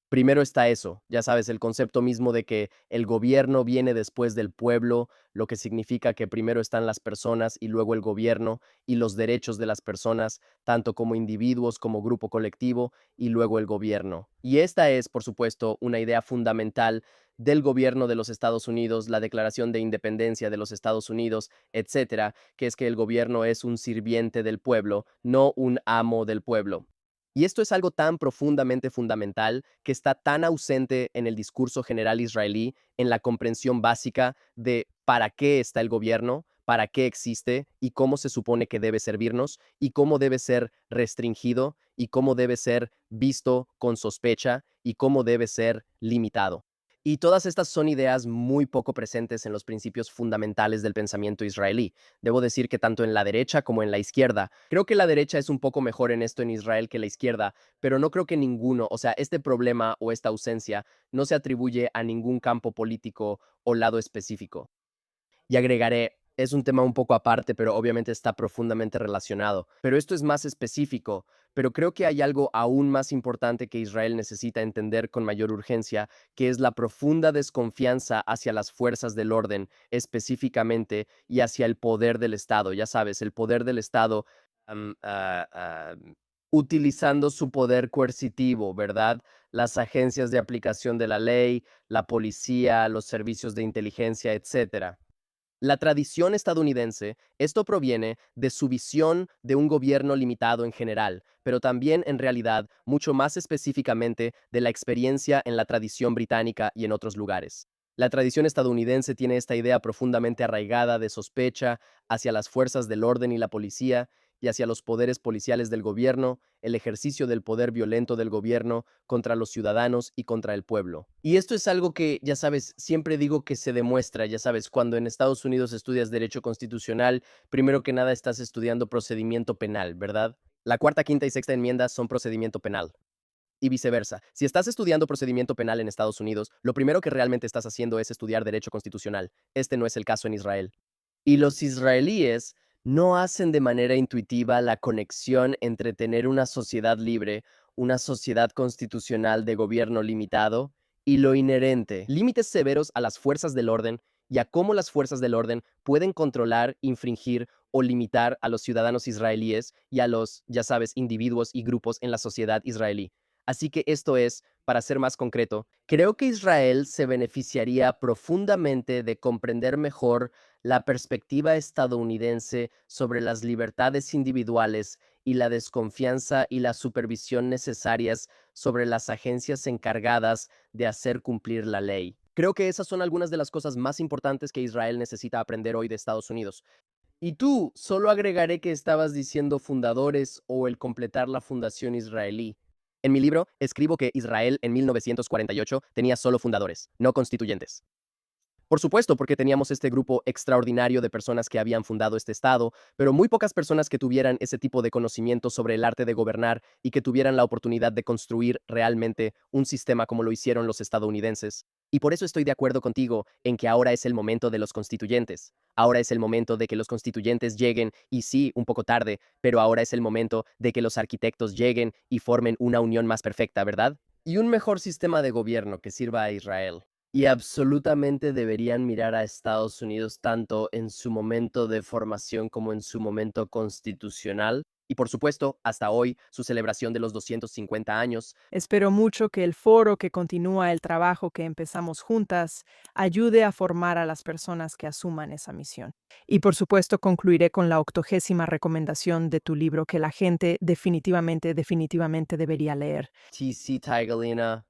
Primero está eso, ya sabes, el concepto mismo de que el gobierno viene después del pueblo, lo que significa que primero están las personas y luego el gobierno y los derechos de las personas, tanto como individuos como grupo colectivo, y luego el gobierno. Y esta es, por supuesto, una idea fundamental del gobierno de los Estados Unidos, la Declaración de Independencia de los Estados Unidos, etcétera, que es que el gobierno es un sirviente del pueblo, no un amo del pueblo. Y esto es algo tan profundamente fundamental que está tan ausente en el discurso general israelí, en la comprensión básica de para qué está el gobierno, para qué existe y cómo se supone que debe servirnos y cómo debe ser restringido y cómo debe ser visto con sospecha y cómo debe ser limitado. Y todas estas son ideas muy poco presentes en los principios fundamentales del pensamiento israelí. Debo decir que tanto en la derecha como en la izquierda, creo que la derecha es un poco mejor en esto en Israel que la izquierda, pero no creo que ninguno, o sea, este problema o esta ausencia no se atribuye a ningún campo político o lado específico. Y agregaré, es un tema un poco aparte, pero obviamente está profundamente relacionado. Pero esto es más específico, pero creo que hay algo aún más importante que Israel necesita entender con mayor urgencia, que es la profunda desconfianza hacia las fuerzas del orden, específicamente, y hacia el poder del Estado. Ya sabes, el poder del Estado am, ah, ah, utilizando su poder coercitivo, ¿verdad? Las agencias de aplicación de la ley, la policía, los servicios de inteligencia, etcétera. La tradición estadounidense, esto proviene de su visión de un gobierno limitado en general, pero también en realidad, mucho más específicamente, de la experiencia en la tradición británica y en otros lugares. La tradición estadounidense tiene esta idea profundamente arraigada de sospecha hacia las fuerzas del orden y la policía, y hacia los poderes policiales del gobierno, el ejercicio del poder violento del gobierno contra los ciudadanos y contra el pueblo. Y esto es algo que, ya sabes, siempre digo que se demuestra, ya sabes, cuando en Estados Unidos estudias derecho constitucional, primero que nada estás estudiando procedimiento penal, ¿verdad? La cuarta, quinta y sexta enmiendas son procedimiento penal. Y viceversa. Si estás estudiando procedimiento penal en Estados Unidos, lo primero que realmente estás haciendo es estudiar derecho constitucional. Este no es el caso en Israel. Y los israelíes no hacen de manera intuitiva la conexión entre tener una sociedad libre, una sociedad constitucional de gobierno limitado y lo inherente, límites severos a las fuerzas del orden y a cómo las fuerzas del orden pueden controlar, infringir o limitar a los ciudadanos israelíes y a los, ya sabes, individuos y grupos en la sociedad israelí. Así que esto es, para ser más concreto, creo que Israel se beneficiaría profundamente de comprender mejor la perspectiva estadounidense sobre las libertades individuales y la desconfianza y la supervisión necesarias sobre las agencias encargadas de hacer cumplir la ley. Creo que esas son algunas de las cosas más importantes que Israel necesita aprender hoy de Estados Unidos. Y tú, solo agregaré que estabas diciendo fundadores o el completar la fundación israelí. En mi libro escribo que Israel en 1948 tenía solo fundadores, no constituyentes. Por supuesto, porque teníamos este grupo extraordinario de personas que habían fundado este estado, pero muy pocas personas que tuvieran ese tipo de conocimiento sobre el arte de gobernar y que tuvieran la oportunidad de construir realmente un sistema como lo hicieron los estadounidenses. Y por eso estoy de acuerdo contigo en que ahora es el momento de los constituyentes. Ahora es el momento de que los constituyentes lleguen, y sí, un poco tarde, pero ahora es el momento de que los arquitectos lleguen y formen una unión más perfecta, ¿verdad? Y un mejor sistema de gobierno que sirva a Israel. Y absolutamente deberían mirar a Estados Unidos tanto en su momento de formación como en su momento constitucional. Y por supuesto, hasta hoy, su celebración de los 250 años. Espero mucho que el foro que continúa el trabajo que empezamos juntas ayude a formar a las personas que asuman esa misión. Y por supuesto concluiré con la 80ª recomendación de tu libro que la gente definitivamente debería leer. TC Tigalina.